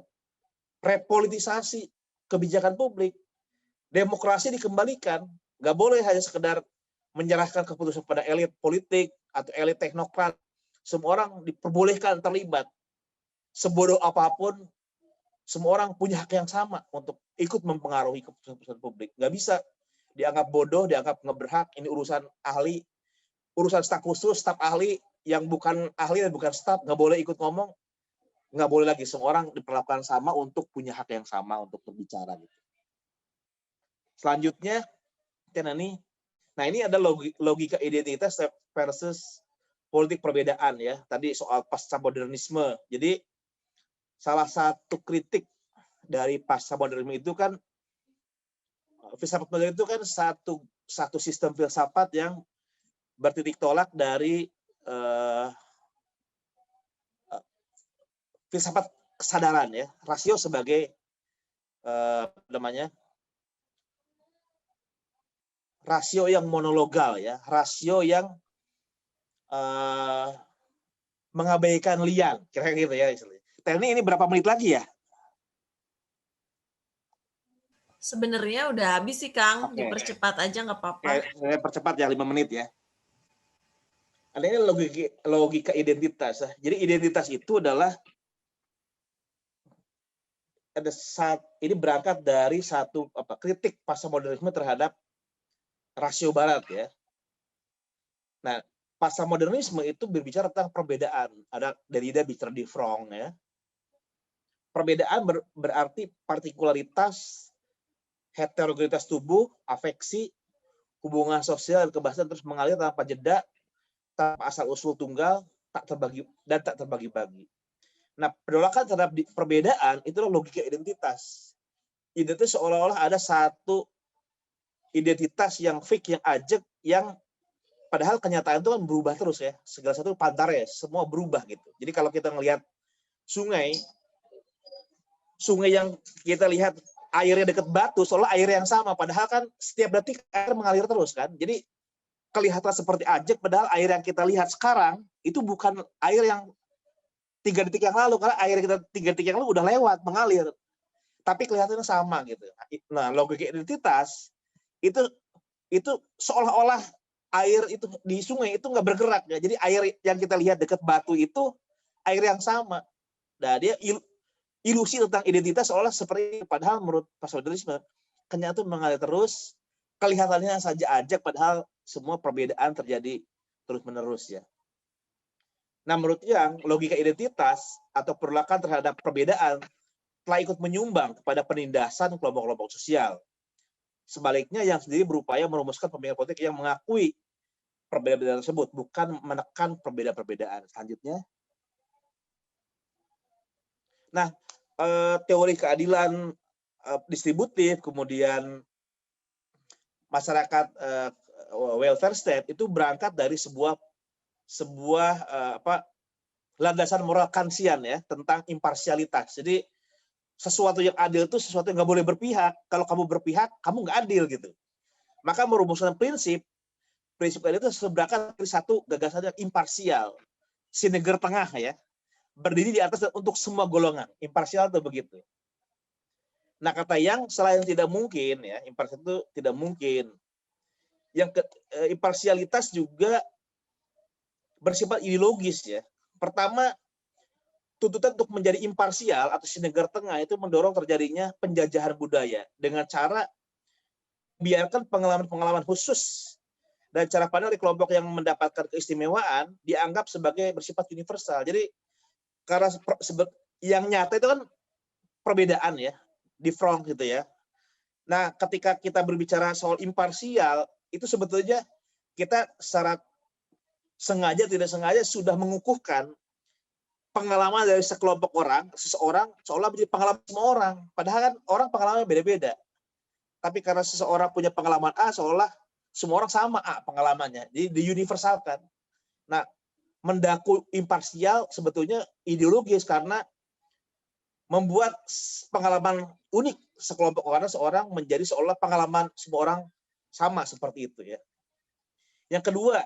repolitisasi kebijakan publik. Demokrasi dikembalikan Nggak boleh hanya sekedar menyerahkan keputusan pada elit politik atau elit teknokrat. Semua orang diperbolehkan terlibat. Sebodoh apapun, semua orang punya hak yang sama untuk ikut mempengaruhi keputusan publik. Nggak bisa dianggap bodoh, dianggap nggak berhak. Ini urusan ahli, urusan staf khusus, staf ahli yang bukan ahli dan bukan staf, nggak boleh ikut ngomong. Nggak boleh lagi. Semua orang diperlakukan sama untuk punya hak yang sama untuk berbicara. Gitu. Selanjutnya, nah ini ada logika identitas versus politik perbedaan ya. Tadi soal pasca modernisme. Jadi salah satu kritik dari pasca modernisme itu kan filsafat modern itu kan satu sistem filsafat yang bertitik tolak dari filsafat kesadaran ya, rasio sebagai rasio yang monologal ya, rasio yang mengabaikan lian, kira-kira gitu ya istilahnya. Ini berapa menit lagi ya? Sebenarnya udah habis sih Kang, Oke. Dipercepat aja nggak apa-apa. Saya percepat ya 5 menit ya. Ini logika identitas. Jadi identitas itu adalah ini berangkat dari satu kritik pasca modernisme terhadap rasio barat ya. Nah, pasca modernisme itu berbicara tentang perbedaan. Ada Derrida bicara di Frong ya. Perbedaan berarti partikularitas, heterogenitas tubuh, afeksi, hubungan sosial dan kebahasan terus mengalir tanpa jeda, tanpa asal usul tunggal, tak terbagi-bagi. Nah, penolakan terhadap perbedaan itu logika identitas. Identitas seolah-olah ada satu identitas yang fix, yang ajek, yang padahal kenyataan itu kan berubah terus ya. Segala satu pantares, semua berubah gitu. Jadi kalau kita ngelihat sungai yang kita lihat airnya dekat batu, seolah air yang sama, padahal kan setiap detik air mengalir terus kan. Jadi kelihatan seperti ajek, padahal air yang kita lihat sekarang itu bukan air yang 3 detik yang lalu, karena air kita 3 detik yang lalu udah lewat, mengalir. Tapi kelihatannya sama gitu. Nah, logika identitas itu seolah-olah air itu di sungai itu nggak bergerak ya. Jadi air yang kita lihat dekat batu itu air yang sama. Nah, dia ilusi tentang identitas seolah seperti padahal menurut postmodernisme kenyataan mengalir terus, kelihatannya saja ajak padahal semua perbedaan terjadi terus-menerus ya. Nah, menurut yang logika identitas atau penolakan terhadap perbedaan telah ikut menyumbang kepada penindasan kelompok-kelompok sosial. Sebaliknya, yang sendiri berupaya merumuskan pemikiran politik yang mengakui perbedaan tersebut, bukan menekan perbedaan-perbedaan. Selanjutnya. Nah, teori keadilan distributif, kemudian masyarakat welfare state itu berangkat dari sebuah landasan moral Kantian ya tentang imparsialitas. Jadi sesuatu yang adil itu sesuatu yang nggak boleh berpihak. Kalau kamu berpihak, kamu nggak adil gitu. Maka merumuskan prinsip adil itu berangkat dari satu gagasan yang imparsial, sineger tengah ya, berdiri di atas untuk semua golongan. Imparsial itu begitu. Nah, kata yang selain tidak mungkin ya, imparsial itu tidak mungkin. Yang imparsialitas juga bersifat ideologis ya. Pertama, tuntutan untuk menjadi imparsial atau sinegar tengah itu mendorong terjadinya penjajahan budaya dengan cara biarkan pengalaman-pengalaman khusus dan cara pandang dari kelompok yang mendapatkan keistimewaan dianggap sebagai bersifat universal. Jadi karena yang nyata itu kan perbedaan ya, di front gitu ya. Nah, ketika kita berbicara soal imparsial, itu sebetulnya kita secara sengaja tidak sengaja sudah mengukuhkan pengalaman dari sekelompok orang, seseorang seolah menjadi pengalaman semua orang. Padahal kan orang pengalamannya beda-beda. Tapi karena seseorang punya pengalaman A, seolah semua orang sama A pengalamannya. Jadi diuniversalkan. Nah, mendaku imparsial sebetulnya ideologis karena membuat pengalaman unik sekelompok orang, seorang menjadi seolah pengalaman semua orang sama seperti itu ya. Yang kedua,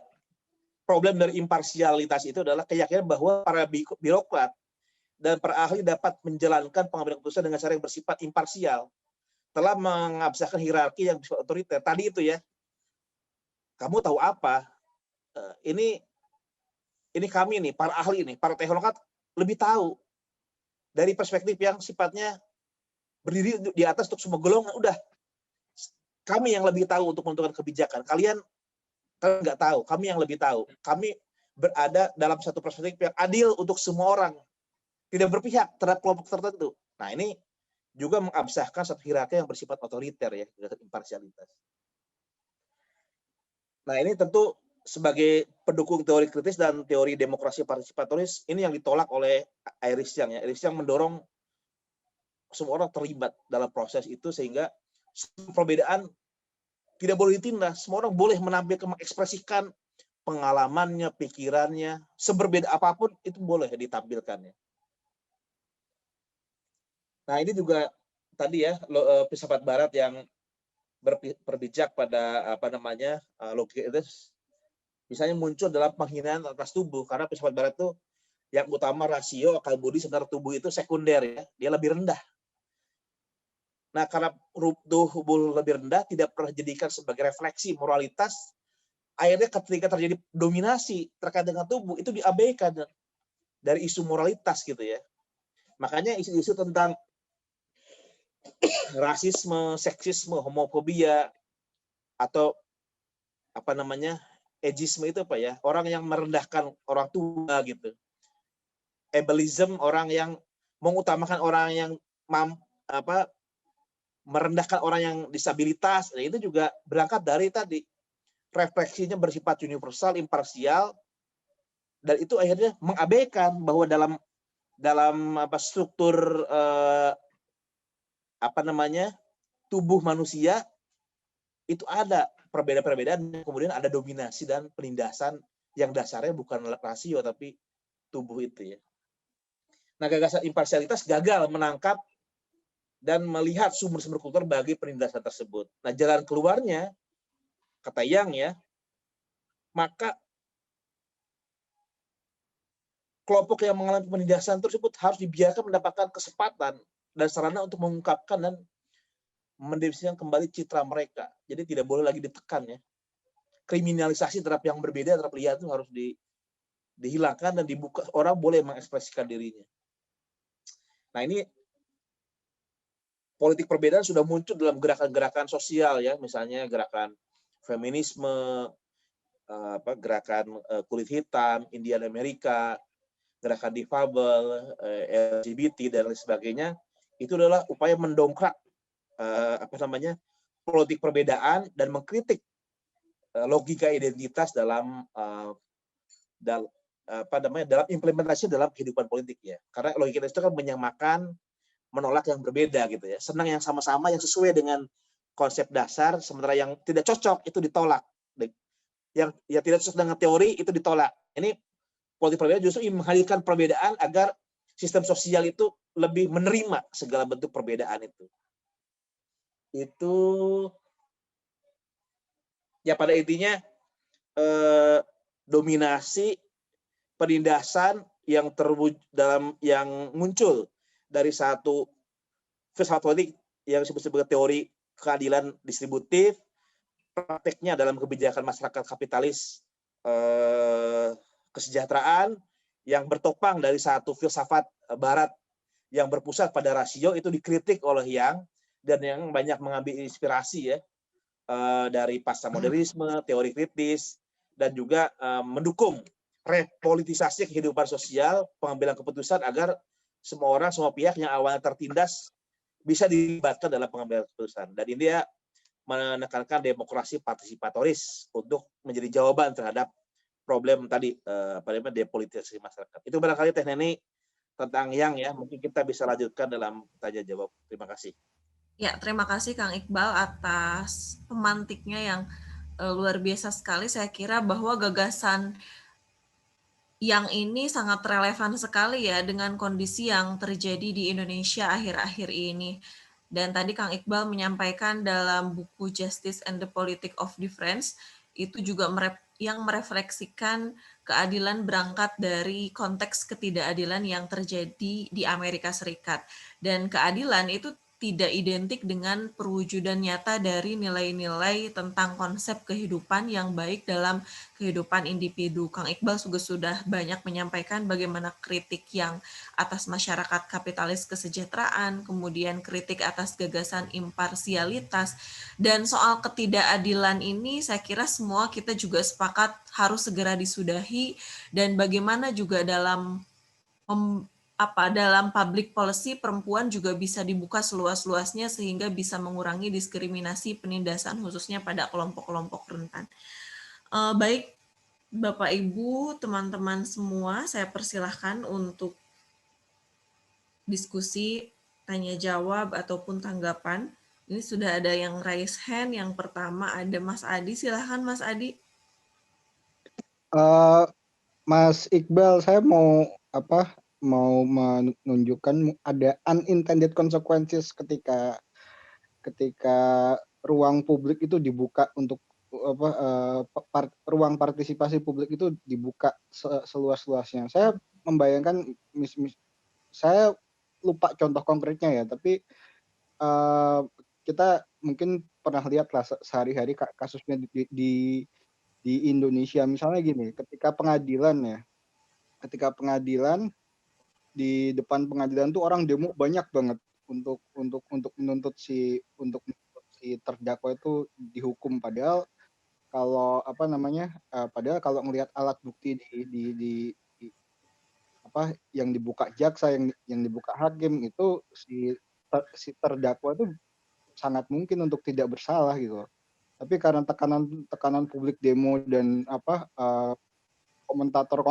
problem dari imparsialitas itu adalah keyakinan bahwa para birokrat dan para ahli dapat menjalankan pengambilan keputusan dengan cara yang bersifat imparsial, telah mengabsahkan hierarki yang bersifat otoriter. Tadi itu ya, kamu tahu apa? Ini kami nih, para ahli nih, para teknokrat lebih tahu dari perspektif yang sifatnya berdiri di atas untuk semua golongan. Udah, kami yang lebih tahu untuk menentukan kebijakan. Kalian nggak tahu, kami yang lebih tahu. Kami berada dalam satu perspektif yang adil untuk semua orang, tidak berpihak terhadap kelompok tertentu. Nah, ini juga mengabsahkan satu hierarki yang bersifat otoriter ya, imparsialitas. Nah, ini tentu sebagai pendukung teori kritis dan teori demokrasi partisipatoris, ini yang ditolak oleh Iris Young ya. Iris Young mendorong semua orang terlibat dalam proses itu sehingga perbedaan tidak boleh ditindas. Semua orang boleh menampilkan, mengekspresikan pengalamannya, pikirannya, seberbeda apapun itu boleh ditampilkan ya. Nah, ini juga tadi ya filsafat Barat yang berpijak pada logika itu misalnya muncul dalam penghinaan atas tubuh, karena filsafat Barat itu yang utama rasio, akal budi, sebenarnya tubuh itu sekunder ya, dia lebih rendah. Nah, karena tubuh lebih rendah tidak pernah dijadikan sebagai refleksi moralitas, akhirnya ketika terjadi dominasi terkait dengan tubuh itu diabaikan dari isu moralitas gitu ya. Makanya isu-isu tentang rasisme, seksisme, homofobia atau ageisme itu apa ya? Orang yang merendahkan orang tua gitu. Ableism, orang yang mengutamakan orang yang merendahkan orang yang disabilitas. Nah, itu juga berangkat dari tadi refleksinya bersifat universal, imparsial, dan itu akhirnya mengabaikan bahwa dalam struktur tubuh manusia itu ada perbedaan-perbedaan, kemudian ada dominasi dan penindasan yang dasarnya bukan rasio tapi tubuh itu ya. Nah, gagasan imparsialitas gagal menangkap dan melihat sumber-sumber kultur bagi penindasan tersebut. Nah, jalan keluarnya kata Young ya, maka kelompok yang mengalami penindasan tersebut harus dibiarkan mendapatkan kesempatan dan sarana untuk mengungkapkan dan mendefinisikan kembali citra mereka. Jadi tidak boleh lagi ditekan ya. Kriminalisasi terhadap yang berbeda, terhadap liar itu harus dihilangkan dan dibuka. Orang boleh mengekspresikan dirinya. Nah, ini politik perbedaan sudah muncul dalam gerakan-gerakan sosial ya, misalnya gerakan feminisme, gerakan kulit hitam, Indian Amerika, gerakan difabel, LGBT dan lain sebagainya. Itu adalah upaya mendongkrak politik perbedaan dan mengkritik logika identitas dalam implementasi dalam kehidupan politik ya. Karena logika itu kan menyamakan, menolak yang berbeda gitu ya. Senang yang sama-sama yang sesuai dengan konsep dasar, sementara yang tidak cocok itu ditolak. Yang tidak cocok dengan teori itu ditolak. Ini politik perbedaan justru menghadirkan perbedaan agar sistem sosial itu lebih menerima segala bentuk perbedaan itu. Itu ya pada intinya dominasi, penindasan yang muncul dari satu filsafat politik yang disebut sebagai teori keadilan distributif, prakteknya dalam kebijakan masyarakat kapitalis kesejahteraan yang bertopang dari satu filsafat Barat yang berpusat pada rasio itu dikritik oleh Young dan yang banyak mengambil inspirasi ya dari pasca-modernisme, teori kritis, dan juga mendukung repolitisasi kehidupan sosial, pengambilan keputusan agar semua orang, semua pihak yang awalnya tertindas bisa dilibatkan dalam pengambilan keputusan. Dan ini dia menekankan demokrasi partisipatoris untuk menjadi jawaban terhadap problem tadi depolitisasi masyarakat. Itu barangkali Teh Neni tentang Young ya. Mungkin kita bisa lanjutkan dalam tanya jawab. Terima kasih. Ya, terima kasih Kang Iqbal atas pemantiknya yang luar biasa sekali. Saya kira bahwa gagasan yang ini sangat relevan sekali ya dengan kondisi yang terjadi di Indonesia akhir-akhir ini. Dan tadi Kang Iqbal menyampaikan dalam buku Justice and the Politics of Difference, itu juga yang merefleksikan keadilan berangkat dari konteks ketidakadilan yang terjadi di Amerika Serikat. Dan keadilan itu tidak identik dengan perwujudan nyata dari nilai-nilai tentang konsep kehidupan yang baik dalam kehidupan individu. Kang Iqbal juga sudah banyak menyampaikan bagaimana kritik yang atas masyarakat kapitalis kesejahteraan, kemudian kritik atas gagasan imparsialitas, dan soal ketidakadilan ini saya kira semua kita juga sepakat harus segera disudahi, dan bagaimana juga dalam dalam public policy perempuan juga bisa dibuka seluas-luasnya sehingga bisa mengurangi diskriminasi penindasan khususnya pada kelompok-kelompok rentan. Baik Bapak Ibu, teman-teman semua, saya persilahkan untuk diskusi, tanya jawab ataupun tanggapan. Ini sudah ada yang raise hand. Yang pertama ada Mas Adi. Silahkan Mas Adi. Mas Iqbal, saya mau menunjukkan ada unintended consequences ketika ruang publik itu dibuka untuk ruang partisipasi publik itu dibuka seluas-luasnya. Saya membayangkan, saya lupa contoh konkretnya ya, tapi kita mungkin pernah lihat lah sehari-hari kasusnya di Indonesia. Misalnya gini, ketika pengadilan di depan pengadilan tuh orang demo banyak banget untuk menuntut si terdakwa itu dihukum, padahal kalau kalau melihat alat bukti di yang dibuka jaksa, yang dibuka hakim, itu si terdakwa itu sangat mungkin untuk tidak bersalah gitu. Tapi karena tekanan publik demo dan komentator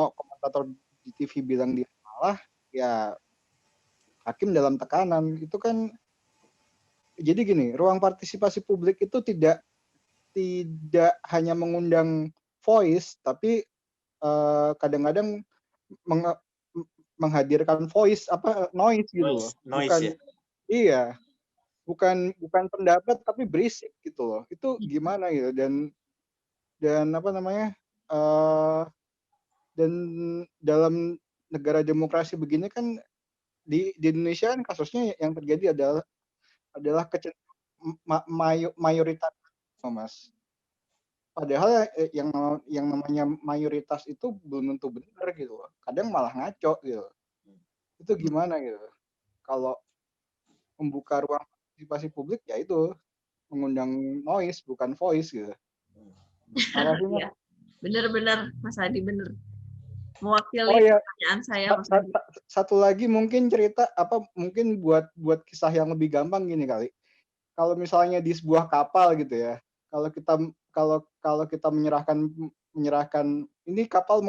di TV bilang dia salah, ya hakim dalam tekanan itu kan. Jadi gini, ruang partisipasi publik itu tidak hanya mengundang voice, tapi kadang-kadang menghadirkan voice noise gitu loh. Noise, ya. Iya. Bukan pendapat tapi berisik gitu loh. Itu gimana gitu, dan dan dalam negara demokrasi begini kan, di Indonesia kan kasusnya yang terjadi adalah mayoritas, Mas. Padahal yang namanya mayoritas itu belum tentu benar gitu loh. Kadang malah ngaco gitu. Itu gimana gitu. Kalau membuka ruang partisipasi publik, ya itu mengundang noise bukan voice gitu. Ya, benar-benar Mas Adi, benar. Mewakili pertanyaan saya. Satu lagi mungkin cerita mungkin buat kisah yang lebih gampang gini kali. Kalau misalnya di sebuah kapal gitu ya, kalau kita menyerahkan ini kapal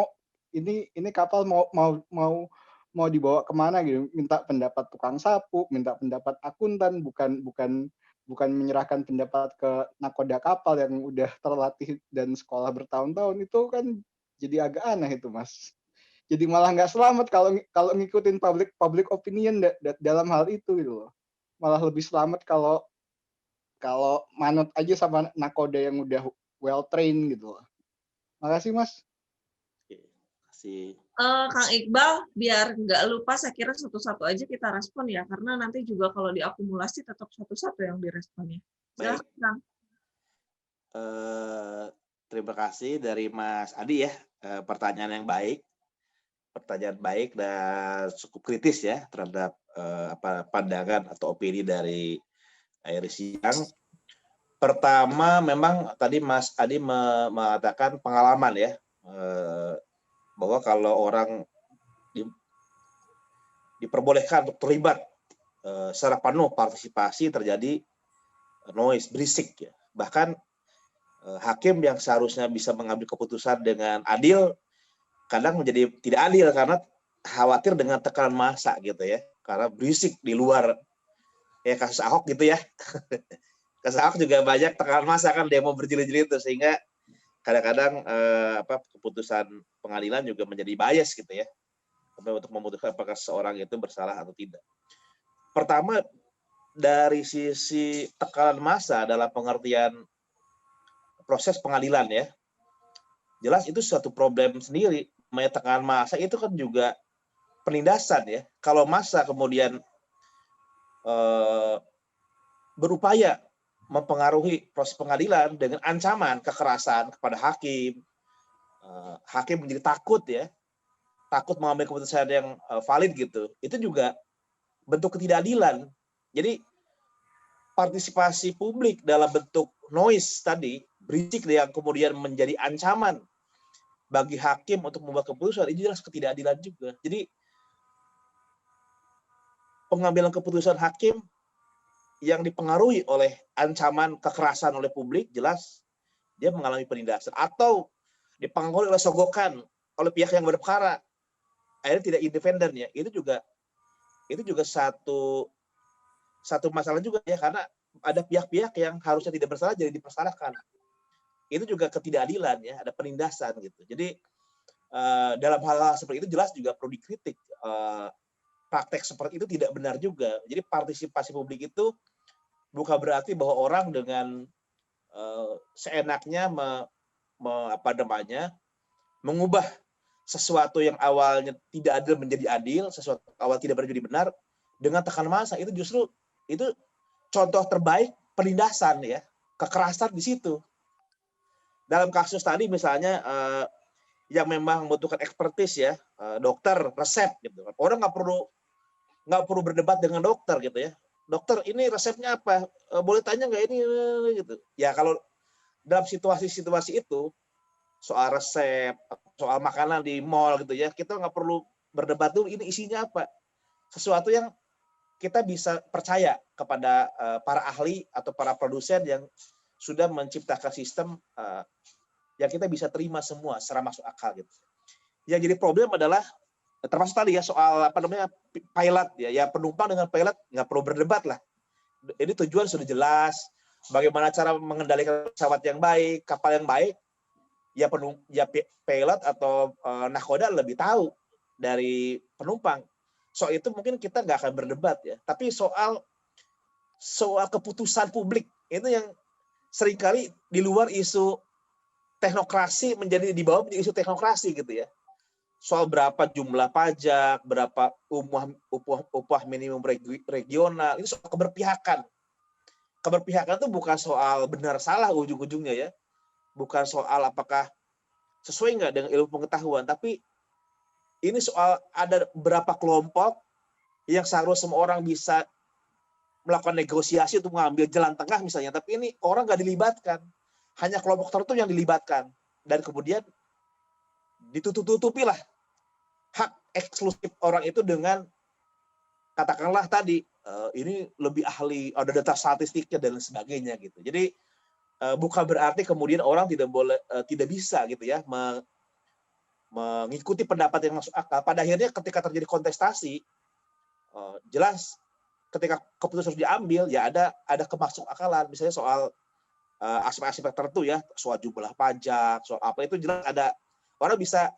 mau dibawa kemana gitu, minta pendapat tukang sapu, minta pendapat akuntan, bukan menyerahkan pendapat ke nakoda kapal yang udah terlatih dan sekolah bertahun-tahun. Itu kan jadi agak aneh itu, Mas. Jadi malah nggak selamat kalau ngikutin public opinion dalam hal itu gitu loh. Malah lebih selamat kalau manut aja sama nakoda yang udah well trained gitu loh. Makasih, Mas. Makasih. Kang Iqbal, biar nggak lupa, saya kira satu-satu aja kita respon ya, karena nanti juga kalau diakumulasi tetap satu-satu yang diresponnya. Silahkan. Terima kasih dari Mas Adi ya, pertanyaan baik dan cukup kritis ya terhadap pandangan atau opini dari Iris Yang. Pertama, memang tadi Mas Adi mengatakan pengalaman ya, bahwa kalau orang diperbolehkan untuk terlibat secara penuh partisipasi, terjadi noise, berisik ya. Bahkan hakim yang seharusnya bisa mengambil keputusan dengan adil kadang menjadi tidak adil karena khawatir dengan tekanan massa gitu ya, karena berisik di luar ya, kasus Ahok gitu ya. Kasus Ahok juga banyak tekanan massa kan, demo berjilid-jilid itu, sehingga kadang-kadang keputusan pengadilan juga menjadi bias gitu ya, untuk memutuskan apakah seorang itu bersalah atau tidak. Pertama, dari sisi tekanan massa dalam pengertian proses pengadilan ya, jelas itu suatu problem sendiri. Tekanan massa itu kan juga penindasan ya. Kalau massa kemudian berupaya mempengaruhi proses pengadilan dengan ancaman kekerasan kepada hakim, hakim menjadi takut ya, takut mengambil keputusan yang valid gitu, itu juga bentuk ketidakadilan. Jadi partisipasi publik dalam bentuk noise tadi, berisik yang kemudian menjadi ancaman bagi hakim untuk membuat keputusan, ini jelas ketidakadilan juga. Jadi pengambilan keputusan hakim yang dipengaruhi oleh ancaman kekerasan oleh publik, jelas dia mengalami penindasan. Atau dipengaruhi oleh sogokan oleh pihak yang berperkara, akhirnya tidak independen ya. Itu juga satu masalah juga ya, karena ada pihak-pihak yang harusnya tidak bersalah jadi dipersalahkan. Itu juga ketidakadilan ya, ada penindasan gitu. Jadi dalam hal seperti itu jelas juga perlu dikritik. Praktek seperti itu tidak benar juga. Jadi partisipasi publik itu bukan berarti bahwa orang dengan seenaknya mengubah sesuatu yang awalnya tidak adil menjadi adil, sesuatu awal tidak benar jadi benar dengan tekan massa. Itu justru itu contoh terbaik penindasan ya, kekerasan di situ. Dalam kasus tadi misalnya yang memang membutuhkan ekspertis ya, dokter resep gitu. Orang nggak perlu berdebat dengan dokter gitu ya. Dokter, ini resepnya apa? Boleh tanya nggak ini gitu. Ya kalau dalam situasi-situasi itu soal resep, soal makanan di mall gitu ya, kita nggak perlu berdebat dulu ini isinya apa. Sesuatu yang kita bisa percaya kepada para ahli atau para produsen yang sudah menciptakan sistem yang kita bisa terima semua secara masuk akal gitu. Yang jadi problem adalah termasuk tadi ya soal pilot ya, penumpang dengan pilot nggak perlu berdebat lah. Ini tujuan sudah jelas, bagaimana cara mengendalikan pesawat yang baik, kapal yang baik, ya pilot atau nahkoda lebih tahu dari penumpang. Soal itu mungkin kita nggak akan berdebat ya, tapi soal keputusan publik itu yang seringkali di luar isu teknokrasi menjadi di bawah isu teknokrasi gitu ya. Soal berapa jumlah pajak, berapa upah minimum regional, itu soal keberpihakan. Keberpihakan itu bukan soal benar salah ujung-ujungnya ya. Bukan soal apakah sesuai nggak dengan ilmu pengetahuan, tapi ini soal ada berapa kelompok yang seharusnya semua orang bisa melakukan negosiasi untuk mengambil jalan tengah misalnya, tapi ini orang nggak dilibatkan. Hanya kelompok tertentu yang dilibatkan. Dan kemudian ditutup-tutupilah hak eksklusif orang itu dengan katakanlah tadi ini lebih ahli, ada data statistiknya dan sebagainya gitu. Jadi bukan berarti kemudian orang tidak bisa gitu ya mengikuti pendapat yang masuk akal. Pada akhirnya ketika terjadi kontestasi, jelas ketika keputusan harus diambil ya ada kemasuk akalan, misalnya soal aspek-aspek tertentu ya, soal jumlah pajak, soal apa itu jelas ada orang bisa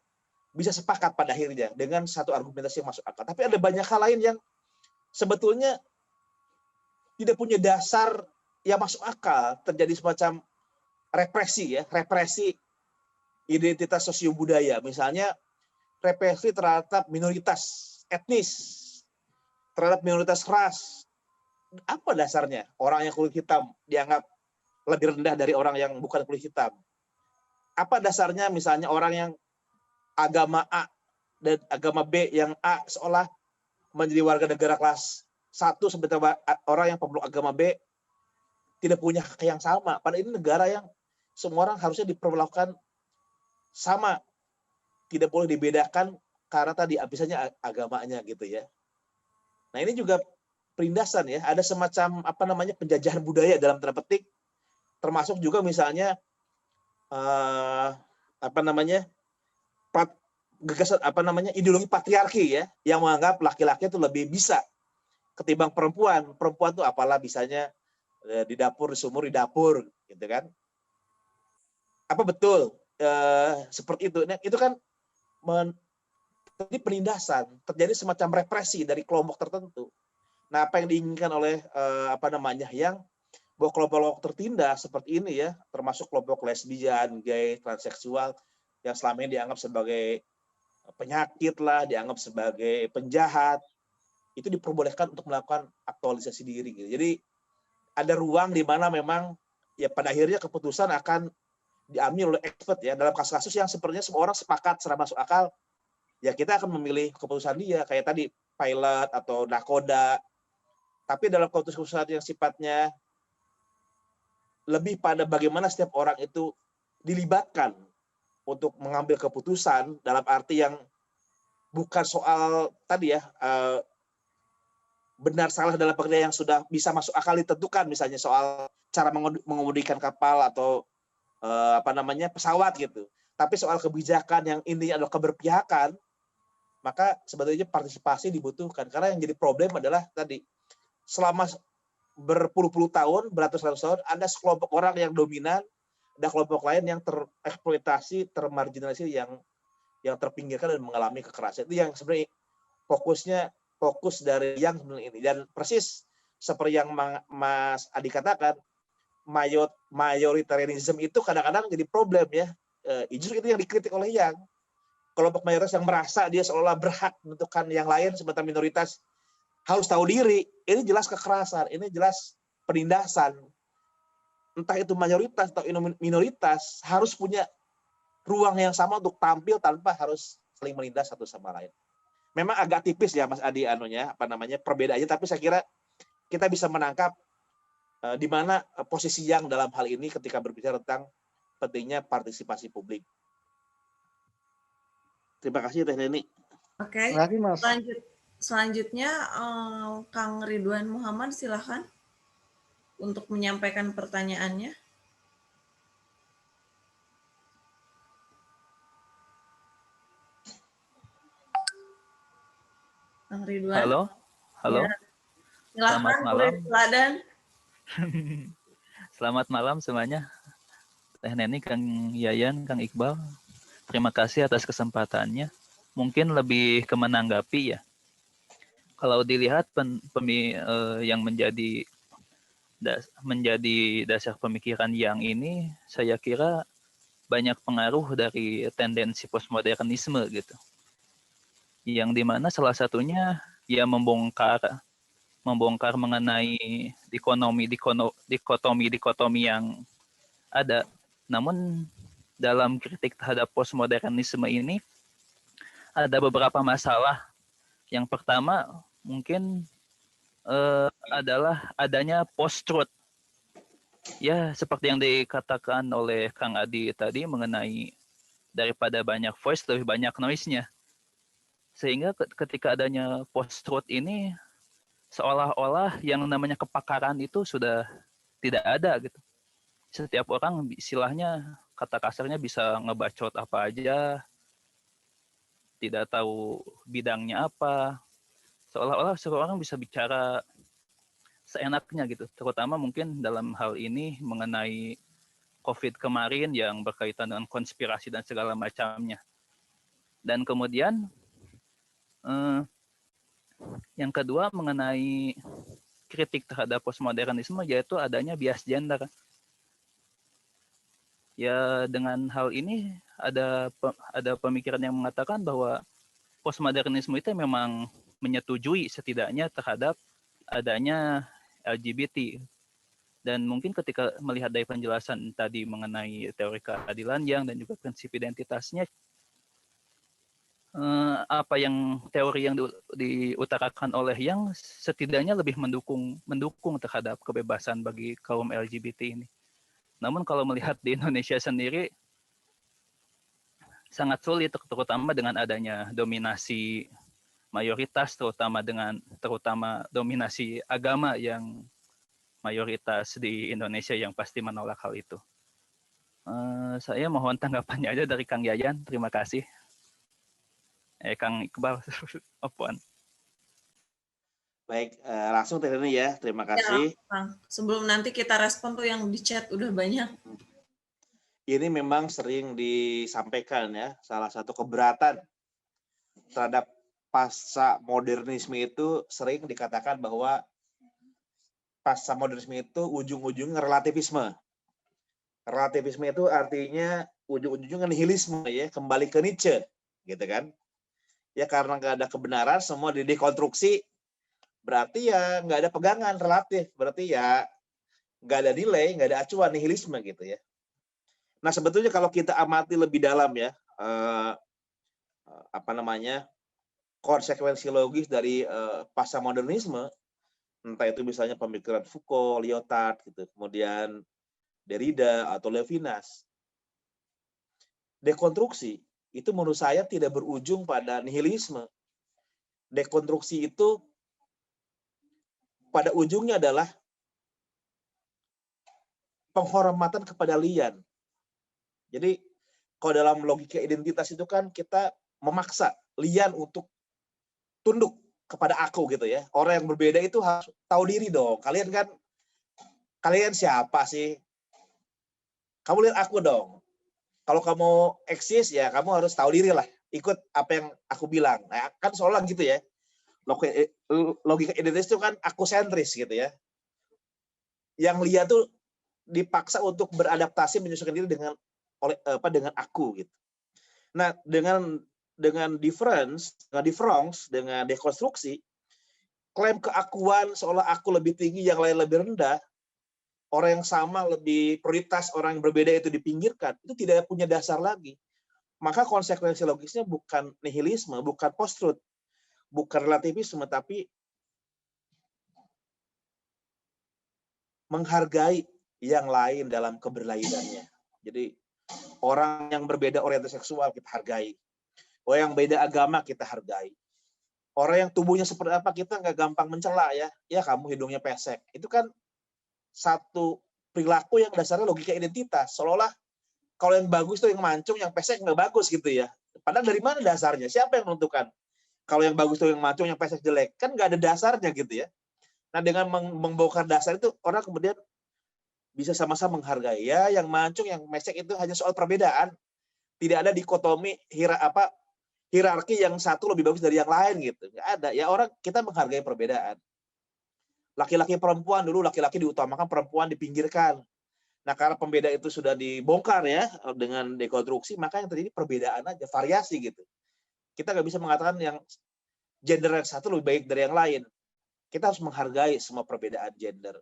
sepakat pada akhirnya dengan satu argumentasi yang masuk akal. Tapi ada banyak hal lain yang sebetulnya tidak punya dasar yang masuk akal, terjadi semacam represi identitas sosiobudaya, misalnya represi terhadap minoritas etnis, terhadap minoritas ras. Apa dasarnya? Orang yang kulit hitam dianggap lebih rendah dari orang yang bukan kulit hitam. Apa dasarnya misalnya orang yang agama A dan agama B yang A seolah menjadi warga negara kelas 1 sementara orang yang pemeluk agama B tidak punya hak yang sama. Padahal ini negara yang semua orang harusnya diperlakukan sama. Tidak boleh dibedakan karena tadi misalnya agamanya gitu ya. Nah, ini juga penindasan ya. Ada semacam penjajahan budaya dalam tanda petik, termasuk juga misalnya gagasan ideologi patriarki ya, yang menganggap laki-laki itu lebih bisa ketimbang perempuan. Perempuan tuh apalah bisanya di dapur, di sumur, di dapur gitu kan. Apa betul seperti itu? Nah, itu kan terjadi penindasan, terjadi semacam represi dari kelompok tertentu. Nah, apa yang diinginkan oleh yang bahwa kelompok tertindas seperti ini ya, termasuk kelompok lesbian, gay, transseksual yang selama ini dianggap sebagai penyakit lah, dianggap sebagai penjahat, itu diperbolehkan untuk melakukan aktualisasi diri gitu. Jadi ada ruang di mana memang ya pada akhirnya keputusan akan diambil oleh expert ya. Dalam kasus-kasus yang sepertinya semua orang sepakat secara masuk akal, ya kita akan memilih keputusan dia, kayak tadi pilot atau nakoda. Tapi dalam keputusan yang sifatnya lebih pada bagaimana setiap orang itu dilibatkan untuk mengambil keputusan, dalam arti yang bukan soal tadi ya, benar salah dalam pengertian yang sudah bisa masuk akal ditentukan, misalnya soal cara mengemudikan kapal atau pesawat gitu. Tapi soal kebijakan yang intinya adalah keberpihakan, maka sebetulnya partisipasi dibutuhkan. Karena yang jadi problem adalah tadi, selama berpuluh-puluh tahun, beratus-ratus tahun, ada sekelompok orang yang dominan, ada kelompok lain yang tereksploitasi, termarginalisasi, yang terpinggirkan dan mengalami kekerasan. Itu yang sebenarnya fokus dari yang sebenarnya ini. Dan persis seperti yang Mas Adi katakan, mayoritarianism itu kadang-kadang jadi problem ya. Justru itu yang dikritik oleh yang kelompok mayoritas yang merasa dia seolah berhak menentukan yang lain, sementara minoritas harus tahu diri. Ini jelas kekerasan, ini jelas penindasan. Entah itu mayoritas atau minoritas harus punya ruang yang sama untuk tampil tanpa harus saling menindas satu sama lain. Memang agak tipis ya Mas Adi perbedaannya, tapi saya kira kita bisa menangkap di mana posisi yang dalam hal ini ketika berbicara tentang pentingnya partisipasi publik. Terima kasih Teh Neni. Oke. Terima kasih, Mas. Selanjutnya Kang Ridwan Muhammad, silakan untuk menyampaikan pertanyaannya. Kang Ridwan. Halo. Ya. Silakan, Selamat malam. Selamat malam semuanya. Teh Neni, Kang Yayan, Kang Iqbal. Terima kasih atas kesempatannya. Mungkin lebih ke menanggapi ya. Kalau dilihat yang menjadi dasar pemikiran yang ini, saya kira banyak pengaruh dari tendensi postmodernisme gitu. Yang dimana salah satunya ya membongkar mengenai dikotomi yang ada. Namun dalam kritik terhadap postmodernisme ini ada beberapa masalah. Yang pertama mungkin adalah adanya post-truth. Ya, seperti yang dikatakan oleh Kang Adi tadi mengenai daripada banyak voice lebih banyak noise-nya. Sehingga ketika adanya post-truth ini seolah-olah yang namanya kepakaran itu sudah tidak ada gitu. Setiap orang istilahnya kata kasarnya bisa ngebacot apa aja, tidak tahu bidangnya apa. Seolah-olah semua orang bisa bicara seenaknya gitu, terutama mungkin dalam hal ini mengenai COVID kemarin yang berkaitan dengan konspirasi dan segala macamnya. Dan kemudian yang kedua mengenai kritik terhadap postmodernisme yaitu adanya bias gender. Ya dengan hal ini ada pemikiran yang mengatakan bahwa postmodernisme itu memang menyetujui setidaknya terhadap adanya LGBT. Dan mungkin ketika melihat dari penjelasan tadi mengenai teori keadilan yang dan juga prinsip identitasnya, apa yang teori yang diutarakan oleh yang setidaknya lebih mendukung terhadap kebebasan bagi kaum LGBT ini. Namun kalau melihat di Indonesia sendiri sangat sulit, terutama dengan adanya dominasi mayoritas, terutama dominasi agama yang mayoritas di Indonesia yang pasti menolak hal itu. Saya mohon tanggapannya aja dari Kang Yayan. Terima kasih. Kang Iqbal, apaan? Baik, langsung Teh Neni ya. Terima kasih. Ya, sebelum nanti kita respon tuh yang di chat udah banyak. Ini memang sering disampaikan ya, salah satu keberatan terhadap pasca modernisme itu sering dikatakan bahwa pasca modernisme itu ujung-ujungnya relativisme. Relativisme itu artinya ujung-ujungnya nihilisme ya, kembali ke Nietzsche, gitu kan? Ya karena nggak ada kebenaran, semua didekonstruksi, berarti ya nggak ada pegangan relatif, berarti ya nggak ada nilai, nggak ada acuan, nihilisme gitu ya. Nah sebetulnya kalau kita amati lebih dalam ya, konsekuensi logis dari pasca modernisme, entah itu misalnya pemikiran Foucault, Lyotard gitu, kemudian Derrida atau Levinas. Dekonstruksi itu menurut saya tidak berujung pada nihilisme. Dekonstruksi itu pada ujungnya adalah penghormatan kepada lian. Jadi kalau dalam logika identitas itu kan kita memaksa lian untuk tunduk kepada aku gitu ya. Orang yang berbeda itu harus tahu diri dong. Kalian siapa sih? Kamu lihat aku dong. Kalau kamu eksis ya kamu harus tahu diri lah. Ikut apa yang aku bilang. Nah, kan seolah gitu ya. Logika identitas itu kan aku sentris gitu ya. Yang lian tuh dipaksa untuk beradaptasi menyesuaikan diri dengan aku gitu. Nah, dengan difference, dengan dekonstruksi, klaim keakuan seolah aku lebih tinggi, yang lain lebih rendah, orang yang sama lebih prioritas, orang yang berbeda itu dipinggirkan, itu tidak punya dasar lagi. Maka konsekuensi logisnya bukan nihilisme, bukan post-truth, bukan relativisme, tapi menghargai yang lain dalam keberlainannya. Jadi orang yang berbeda orientasi seksual kita hargai. Orang yang beda agama kita hargai. Orang yang tubuhnya seperti apa kita nggak gampang mencela ya. Ya kamu hidungnya pesek. Itu kan satu perilaku yang dasarnya logika identitas. Seolah-olah kalau yang bagus tuh yang mancung, yang pesek nggak bagus gitu ya. Padahal dari mana dasarnya? Siapa yang menentukan? Kalau yang bagus tuh yang mancung, yang pesek jelek. Kan nggak ada dasarnya gitu ya. Nah dengan membongkar dasar itu orang kemudian bisa sama-sama menghargai. Ya yang mancung, yang pesek itu hanya soal perbedaan. Tidak ada dikotomi hierarki yang satu lebih bagus dari yang lain gitu. Nggak ada. Ya orang kita menghargai perbedaan. Laki-laki perempuan dulu, laki-laki diutamakan, perempuan dipinggirkan. Nah karena pembeda itu sudah dibongkar ya dengan dekonstruksi, maka yang terjadi perbedaan aja, variasi gitu. Kita nggak bisa mengatakan yang gender yang satu lebih baik dari yang lain. Kita harus menghargai semua perbedaan gender,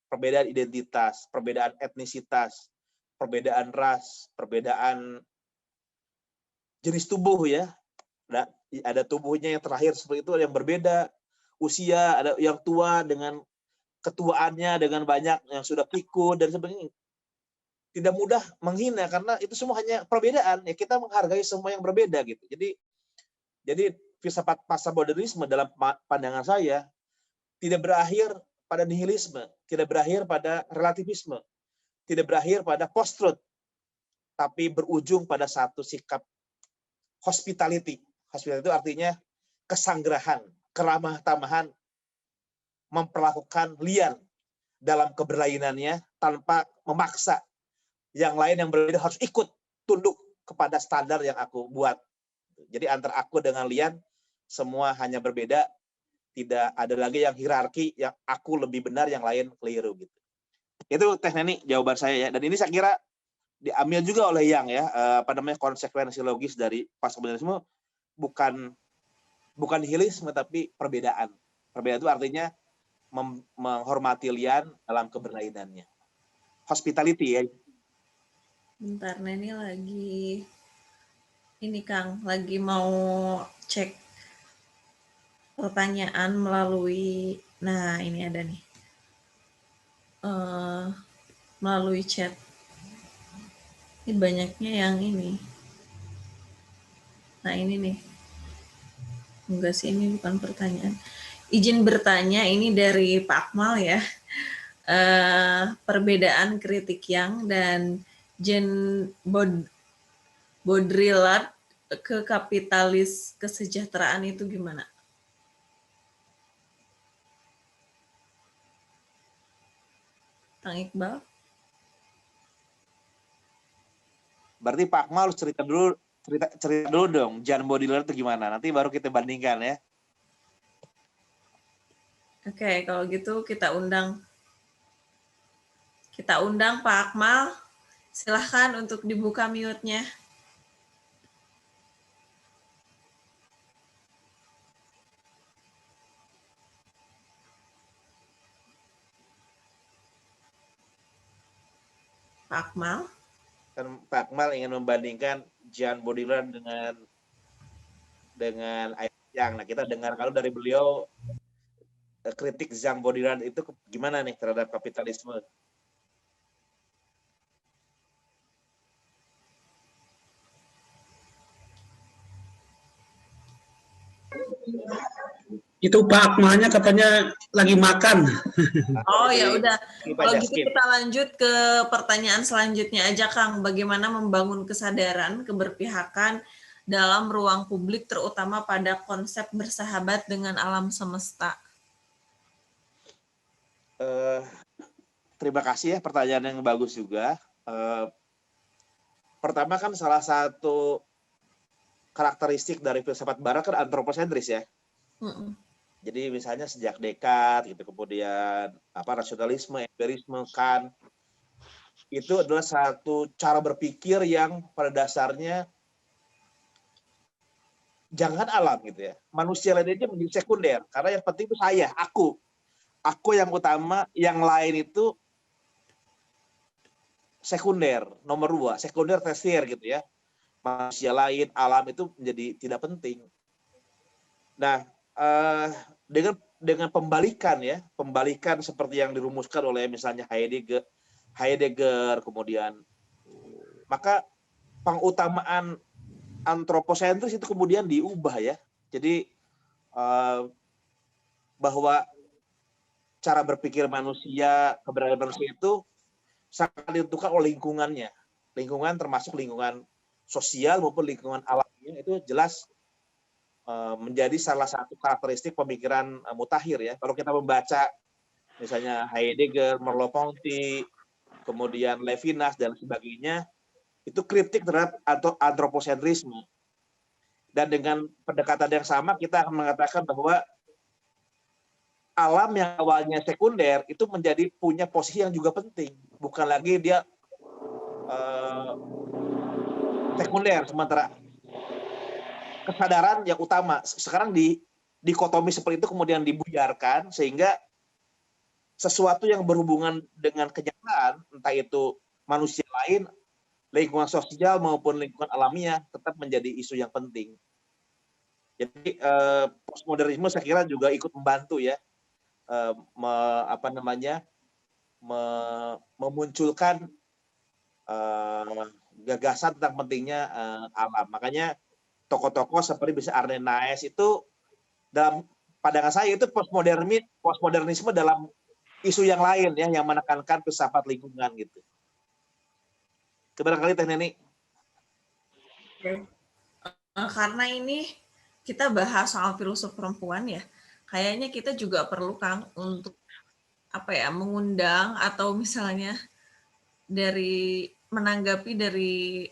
perbedaan identitas, perbedaan etnisitas, perbedaan ras, perbedaan jenis tubuh ya. Nah, ada tubuhnya yang terakhir seperti itu, ada yang berbeda usia, ada yang tua dengan ketuaannya, dengan banyak yang sudah pikun dan sebagainya. Tidak mudah menghina karena itu semua hanya perbedaan. Ya kita menghargai semua yang berbeda gitu. Jadi filsafat pasca modernisme dalam pandangan saya tidak berakhir pada nihilisme, tidak berakhir pada relativisme, tidak berakhir pada post-truth, tapi berujung pada satu sikap hospitality. Hospitality itu artinya kesanggerahan, keramah tamahan, memperlakukan lian dalam keberlainannya tanpa memaksa yang lain yang berbeda harus ikut tunduk kepada standar yang aku buat. Jadi antara aku dengan lian semua hanya berbeda, tidak ada lagi yang hierarki yang aku lebih benar, yang lain keliru gitu. Itu Teh Neni jawaban saya ya. Dan ini saya kira diambil juga oleh Yang ya, konsekuensi logis dari postmodernisme bukan nihilisme tapi perbedaan. Perbedaan itu artinya menghormati lian dalam keberlainannya. Hospitality ya. Bentar, Neni lagi ini Kang, lagi mau cek pertanyaan melalui, nah ini ada nih, melalui chat. Ini banyaknya yang ini. Nah ini nih, enggak sih, ini bukan pertanyaan. Izin bertanya, ini dari Pak Akmal ya. Perbedaan kritik Yang dan Jean Baudrillard ke kapitalis kesejahteraan itu gimana? Kang Iqbal? Berarti Pak Akmal harus cerita dulu dong, Jean Baudrillard itu gimana? Nanti baru kita bandingkan ya. Oke, kalau gitu kita undang Pak Akmal. Silahkan untuk dibuka mute-nya. Pak Akmal. Kan Pak Akmal ingin membandingkan Jean Baudrillard dengan Ayn Yang. Nah, kita dengar kalau dari beliau kritik Jean Baudrillard itu gimana nih terhadap kapitalisme? Itu Pak Akmalnya katanya lagi makan. Oh ya udah, kalau aja, gitu kita lanjut ke pertanyaan selanjutnya aja Kang. Bagaimana membangun kesadaran keberpihakan dalam ruang publik terutama pada konsep bersahabat dengan alam semesta? Terima kasih ya, pertanyaan yang bagus juga. Pertama kan salah satu karakteristik dari filsafat barat kan antroposentris ya. Jadi misalnya sejak Descartes gitu, kemudian rasionalisme, empirisme, Kant, itu adalah satu cara berpikir yang pada dasarnya jangan alam gitu ya. Manusia lain aja menjadi sekunder, karena yang penting itu saya, aku yang utama, yang lain itu sekunder, nomor 2, sekunder tersier gitu ya. Manusia lain, alam itu menjadi tidak penting. Nah, dengan pembalikan seperti yang dirumuskan oleh misalnya Heidegger, kemudian maka pengutamaan antroposentris itu kemudian diubah ya. Jadi bahwa cara berpikir manusia, keberadaan manusia itu sangat ditentukan oleh lingkungannya. Lingkungan termasuk lingkungan sosial maupun lingkungan alamnya itu jelas menjadi salah satu karakteristik pemikiran mutakhir ya. Kalau kita membaca misalnya Heidegger, Merleau-Ponty, kemudian Levinas dan sebagainya, itu kritik terhadap antroposentrisme. Dan dengan pendekatan yang sama kita akan mengatakan bahwa alam yang awalnya sekunder itu menjadi punya posisi yang juga penting. Bukan lagi dia sekunder, sementara kesadaran yang utama. Sekarang dikotomi seperti itu kemudian dibuyarkan sehingga sesuatu yang berhubungan dengan kenyataan, entah itu manusia lain, lingkungan sosial maupun lingkungan alamiah, tetap menjadi isu yang penting. Jadi postmodernisme saya kira juga ikut membantu ya, memunculkan gagasan tentang pentingnya alam. Makanya tokoh-tokoh seperti bisa Arne Naes itu dalam pandangan saya itu postmodernisme dalam isu yang lain ya, yang menekankan filsafat lingkungan gitu. Barangkali Teh Neni. Karena ini kita bahas soal filsuf perempuan ya, kayaknya kita juga perlu Kang untuk mengundang atau misalnya menanggapi dari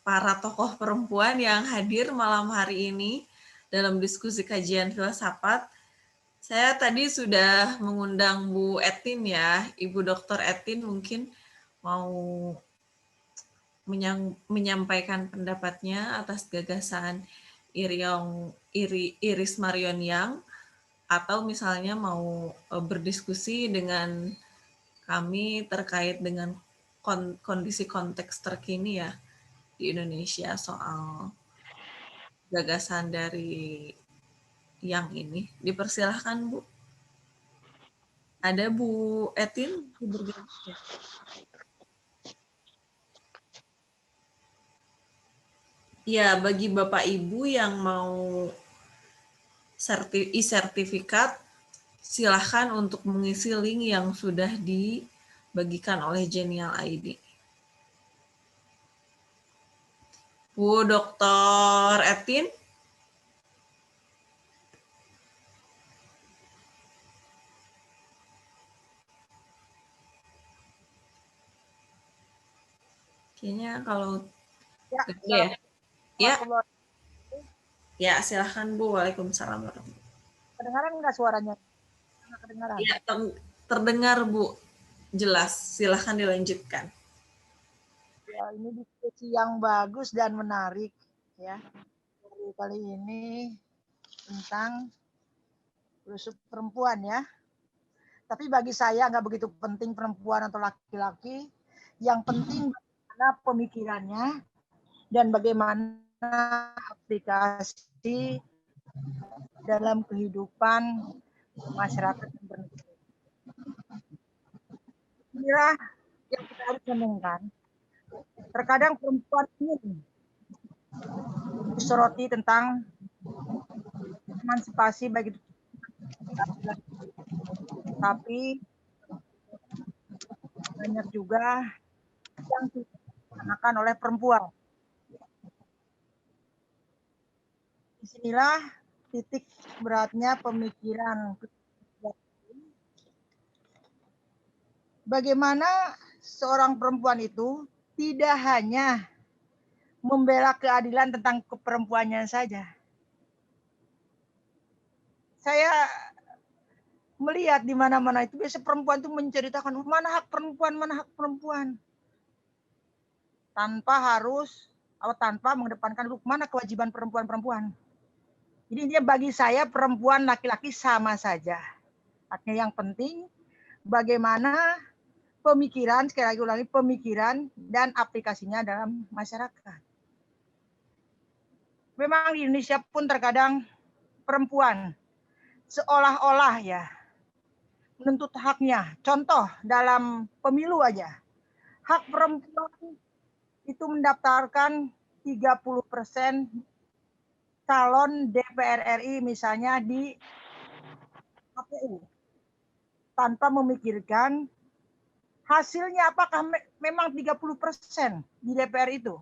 para tokoh perempuan yang hadir malam hari ini dalam diskusi kajian filsafat. Saya tadi sudah mengundang Bu Etin ya, Ibu Dr. Etin mungkin mau menyampaikan pendapatnya atas gagasan Iris Marion Young, atau misalnya mau berdiskusi dengan kami terkait dengan kondisi konteks terkini ya di Indonesia soal gagasan dari yang ini. Dipersilahkan Bu. Ada Bu Etin? Ya, bagi Bapak Ibu yang mau sertifikat, silahkan untuk mengisi link yang sudah dibagikan oleh Genial ID. Bu Dr. Etin? Kayaknya kalau ya silahkan Bu. Waalaikumsalam. Kedengaran nggak suaranya? Kedengaran. Ya, terdengar Bu. Jelas. Silahkan dilanjutkan. Ya, ini diskusi yang bagus dan menarik ya. Kali ini tentang filsuf perempuan ya. Tapi bagi saya nggak begitu penting perempuan atau laki-laki. Yang penting bagaimana pemikirannya dan bagaimana aplikasi dalam kehidupan masyarakat dan bernegara. Inilah yang kita harus renungkan. Terkadang perempuan ini disoroti tentang emansipasi bagi tapi banyak juga yang dilaksanakan oleh perempuan. Disinilah titik beratnya pemikiran. Bagaimana seorang perempuan itu tidak hanya membela keadilan tentang keperempuannya saja. Saya melihat di mana-mana itu biasa perempuan itu menceritakan mana hak perempuan, tanpa mengedepankan mana kewajiban perempuan. Jadi intinya bagi saya perempuan laki-laki sama saja. Artinya yang penting bagaimana pemikiran, sekali lagi ulangi, pemikiran dan aplikasinya dalam masyarakat. Memang di Indonesia pun terkadang perempuan seolah-olah ya menuntut haknya. Contoh dalam pemilu aja. Hak perempuan itu mendaftarkan 30% calon DPR RI misalnya di KPU. Tanpa memikirkan hasilnya apakah memang 30% di DPR itu.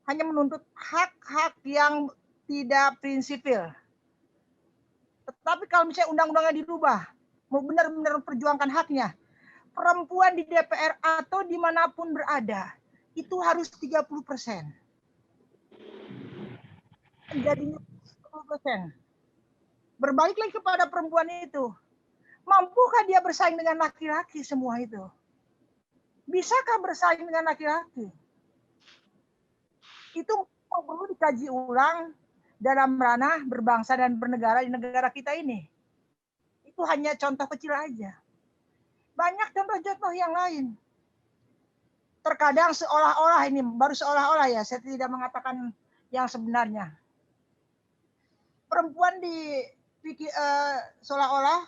Hanya menuntut hak-hak yang tidak prinsipil. Tetapi kalau misalnya undang-undangnya dirubah, mau benar-benar memperjuangkan haknya, perempuan di DPR atau dimanapun berada, itu harus 30%. Jadinya 10%. Berbalik lagi kepada perempuan itu. Mampukah dia bersaing dengan laki-laki semua itu? Bisakah bersaing dengan laki-laki? Itu perlu dikaji ulang dalam ranah berbangsa dan bernegara di negara kita ini. Itu hanya contoh kecil aja. Banyak contoh-contoh yang lain. Terkadang seolah-olah ini, baru seolah-olah ya, saya tidak mengatakan yang sebenarnya. Perempuan seolah-olah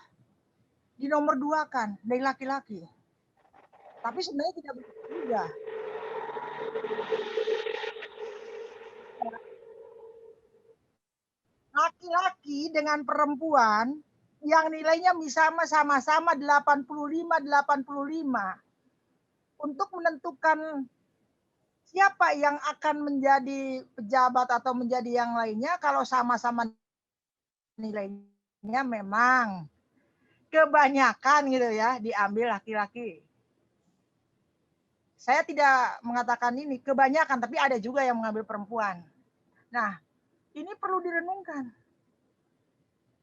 dinomor 2-kan dari laki-laki. Tapi sebenarnya tidak begitu juga. Laki-laki dengan perempuan yang nilainya sama-sama 85 untuk menentukan siapa yang akan menjadi pejabat atau menjadi yang lainnya kalau sama-sama nilainya memang kebanyakan gitu ya diambil laki-laki. Saya tidak mengatakan ini kebanyakan, tapi ada juga yang mengambil perempuan. Nah, ini perlu direnungkan.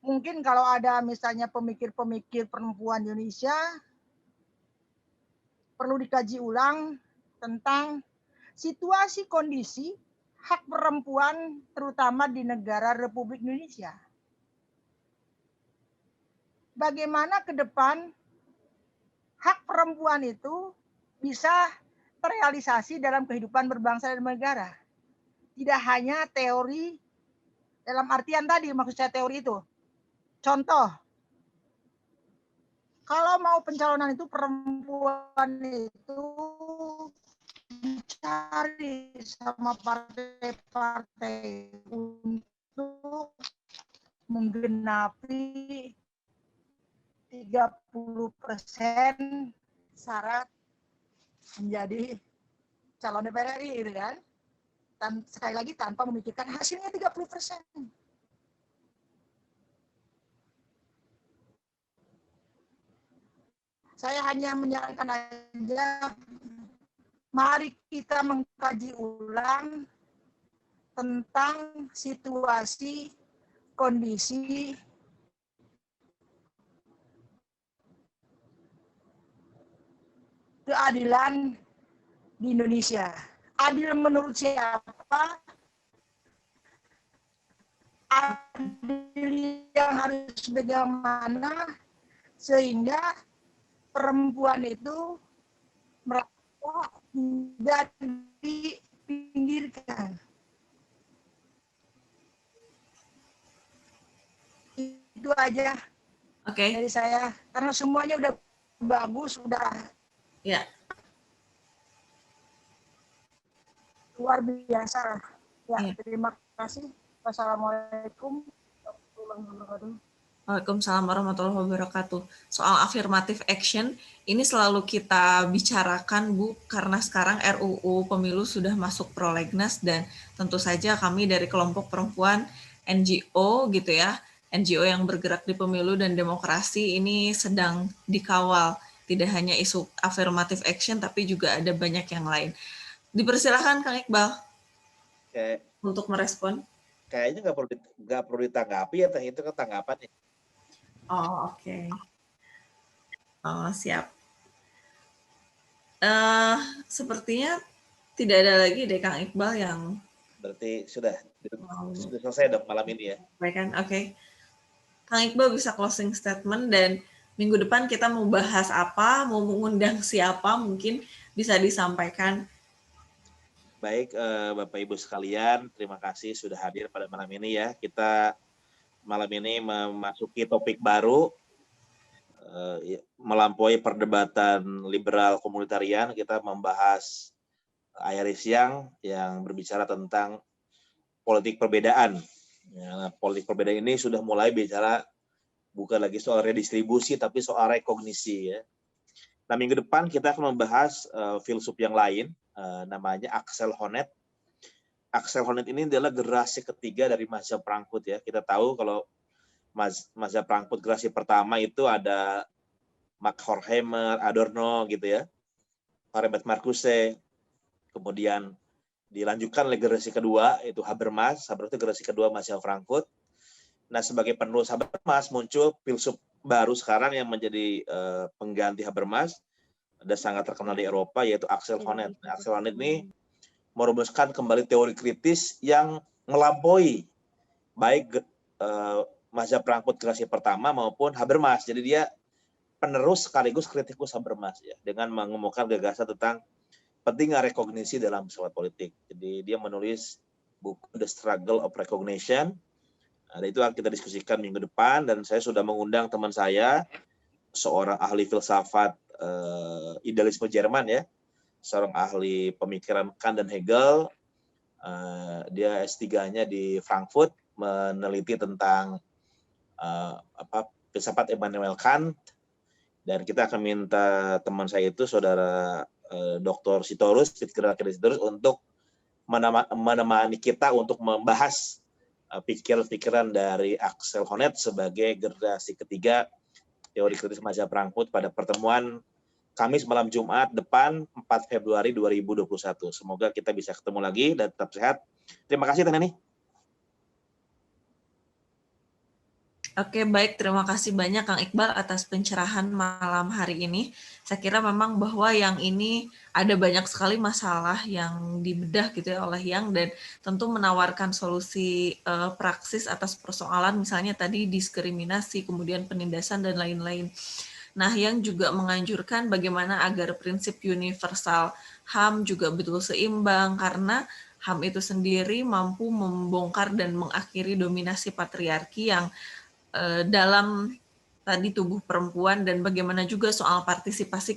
Mungkin kalau ada misalnya pemikir-pemikir perempuan Indonesia, perlu dikaji ulang tentang situasi kondisi hak perempuan terutama di negara Republik Indonesia. Bagaimana ke depan hak perempuan itu bisa terrealisasi dalam kehidupan berbangsa dan bernegara. Tidak hanya teori dalam artian tadi, maksud saya teori itu. Contoh, kalau mau pencalonan itu perempuan itu dicari sama partai-partai untuk menggenapi 30% syarat menjadi calon DPR RI, gitu kan? Dan sekali lagi tanpa memikirkan hasilnya 30%. Saya hanya menyarankan aja, mari kita mengkaji ulang tentang situasi, kondisi keadilan di Indonesia. Adil menurut siapa? Adil yang harus bagaimana sehingga perempuan itu tidak dipinggirkan. Itu aja dari saya, karena semuanya udah bagus, udah luar biasa. Ya, terima kasih. Wassalamualaikum warahmatullahi wabarakatuh. Waalaikumsalam warahmatullahi wabarakatuh. Soal affirmative action, ini selalu kita bicarakan, Bu, karena sekarang RUU Pemilu sudah masuk prolegnas dan tentu saja kami dari kelompok perempuan NGO gitu ya, NGO yang bergerak di pemilu dan demokrasi ini sedang dikawal. Tidak hanya isu affirmative action, tapi juga ada banyak yang lain. Dipersilakan Kang Iqbal untuk merespon. Kayaknya nggak perlu ditanggapi ya, itu kan tanggapannya. Oh, oke. Oh, siap. Sepertinya tidak ada lagi deh Kang Iqbal yang... Berarti sudah selesai dong malam ini ya. Baik kan, oke. Kang Iqbal bisa closing statement dan minggu depan kita mau bahas apa, mau mengundang siapa, mungkin bisa disampaikan. Baik, Bapak Ibu sekalian, terima kasih sudah hadir pada malam ini ya. Kita malam ini memasuki topik baru, melampaui perdebatan liberal komunitarian, kita membahas Iris Young yang berbicara tentang politik perbedaan. Ya, politik perbedaan ini sudah mulai bicara bukan lagi soal redistribusi, tapi soal rekognisi ya. Nah, minggu depan kita akan membahas filsuf yang lain, namanya Axel Honneth. Axel Honneth ini adalah generasi ketiga dari mazhab Frankfurt ya. Kita tahu kalau mazhab Frankfurt generasi pertama itu ada Max Horkheimer, Adorno gitu ya, Herbert Marcuse, kemudian dilanjutkan oleh generasi kedua itu Habermas. Habermas itu generasi kedua mazhab Frankfurt. Nah, sebagai penerus Habermas muncul filsuf baru sekarang yang menjadi pengganti Habermas, ada sangat terkenal di Eropa, yaitu Axel Honneth. Nah, Axel Honneth ini merumuskan kembali teori kritis yang melampaui baik mazhab Frankfurt generasi pertama maupun Habermas. Jadi dia penerus sekaligus kritikus Habermas ya, dengan mengemukakan gagasan tentang pentingnya rekognisi dalam pesawat politik. Jadi dia menulis buku The Struggle of Recognition. Nah, itu akan kita diskusikan minggu depan, dan saya sudah mengundang teman saya, seorang ahli filsafat idealisme Jerman ya, seorang ahli pemikiran Kant dan Hegel. Dia S3-nya di Frankfurt, meneliti tentang filsafat Immanuel Kant, dan kita akan minta teman saya itu saudara Dr. Sitorus, untuk menemani kita untuk membahas pikiran-pikiran dari Axel Honneth sebagai generasi ketiga teori kritis mazhab Frankfurt pada pertemuan Kamis malam Jumat depan 4 Februari 2021. Semoga kita bisa ketemu lagi dan tetap sehat. Terima kasih Teh Neni. Oke, baik. Terima kasih banyak Kang Iqbal atas pencerahan malam hari ini. Saya kira memang bahwa yang ini ada banyak sekali masalah yang dibedah gitu ya oleh Yang, dan tentu menawarkan solusi praksis atas persoalan misalnya tadi diskriminasi, kemudian penindasan dan lain-lain. Nah, Yang juga menganjurkan bagaimana agar prinsip universal HAM juga betul seimbang, karena HAM itu sendiri mampu membongkar dan mengakhiri dominasi patriarki yang dalam tadi tubuh perempuan, dan bagaimana juga soal partisipasi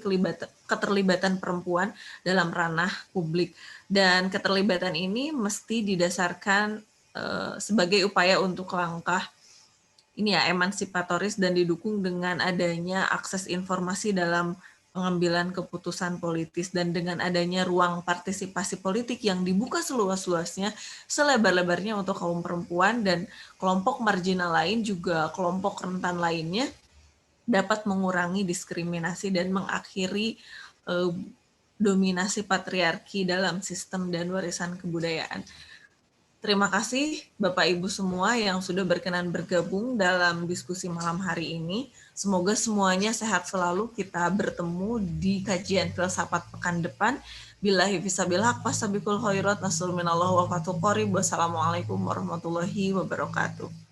keterlibatan perempuan dalam ranah publik. Dan keterlibatan ini mesti didasarkan sebagai upaya untuk langkah ini ya emansipatoris dan didukung dengan adanya akses informasi dalam pengambilan keputusan politis, dan dengan adanya ruang partisipasi politik yang dibuka seluas-luasnya, selebar-lebarnya untuk kaum perempuan dan kelompok marginal lain, juga kelompok rentan lainnya, dapat mengurangi diskriminasi dan mengakhiri dominasi patriarki dalam sistem dan warisan kebudayaan. Terima kasih Bapak Ibu semua yang sudah berkenan bergabung dalam diskusi malam hari ini. Semoga semuanya sehat selalu. Kita bertemu di kajian filsafat pekan depan. Billahi fissabil haq, fastabiqul khairat, nasul minallah wa fatul qorib. Wassalamualaikum warahmatullahi wabarakatuh.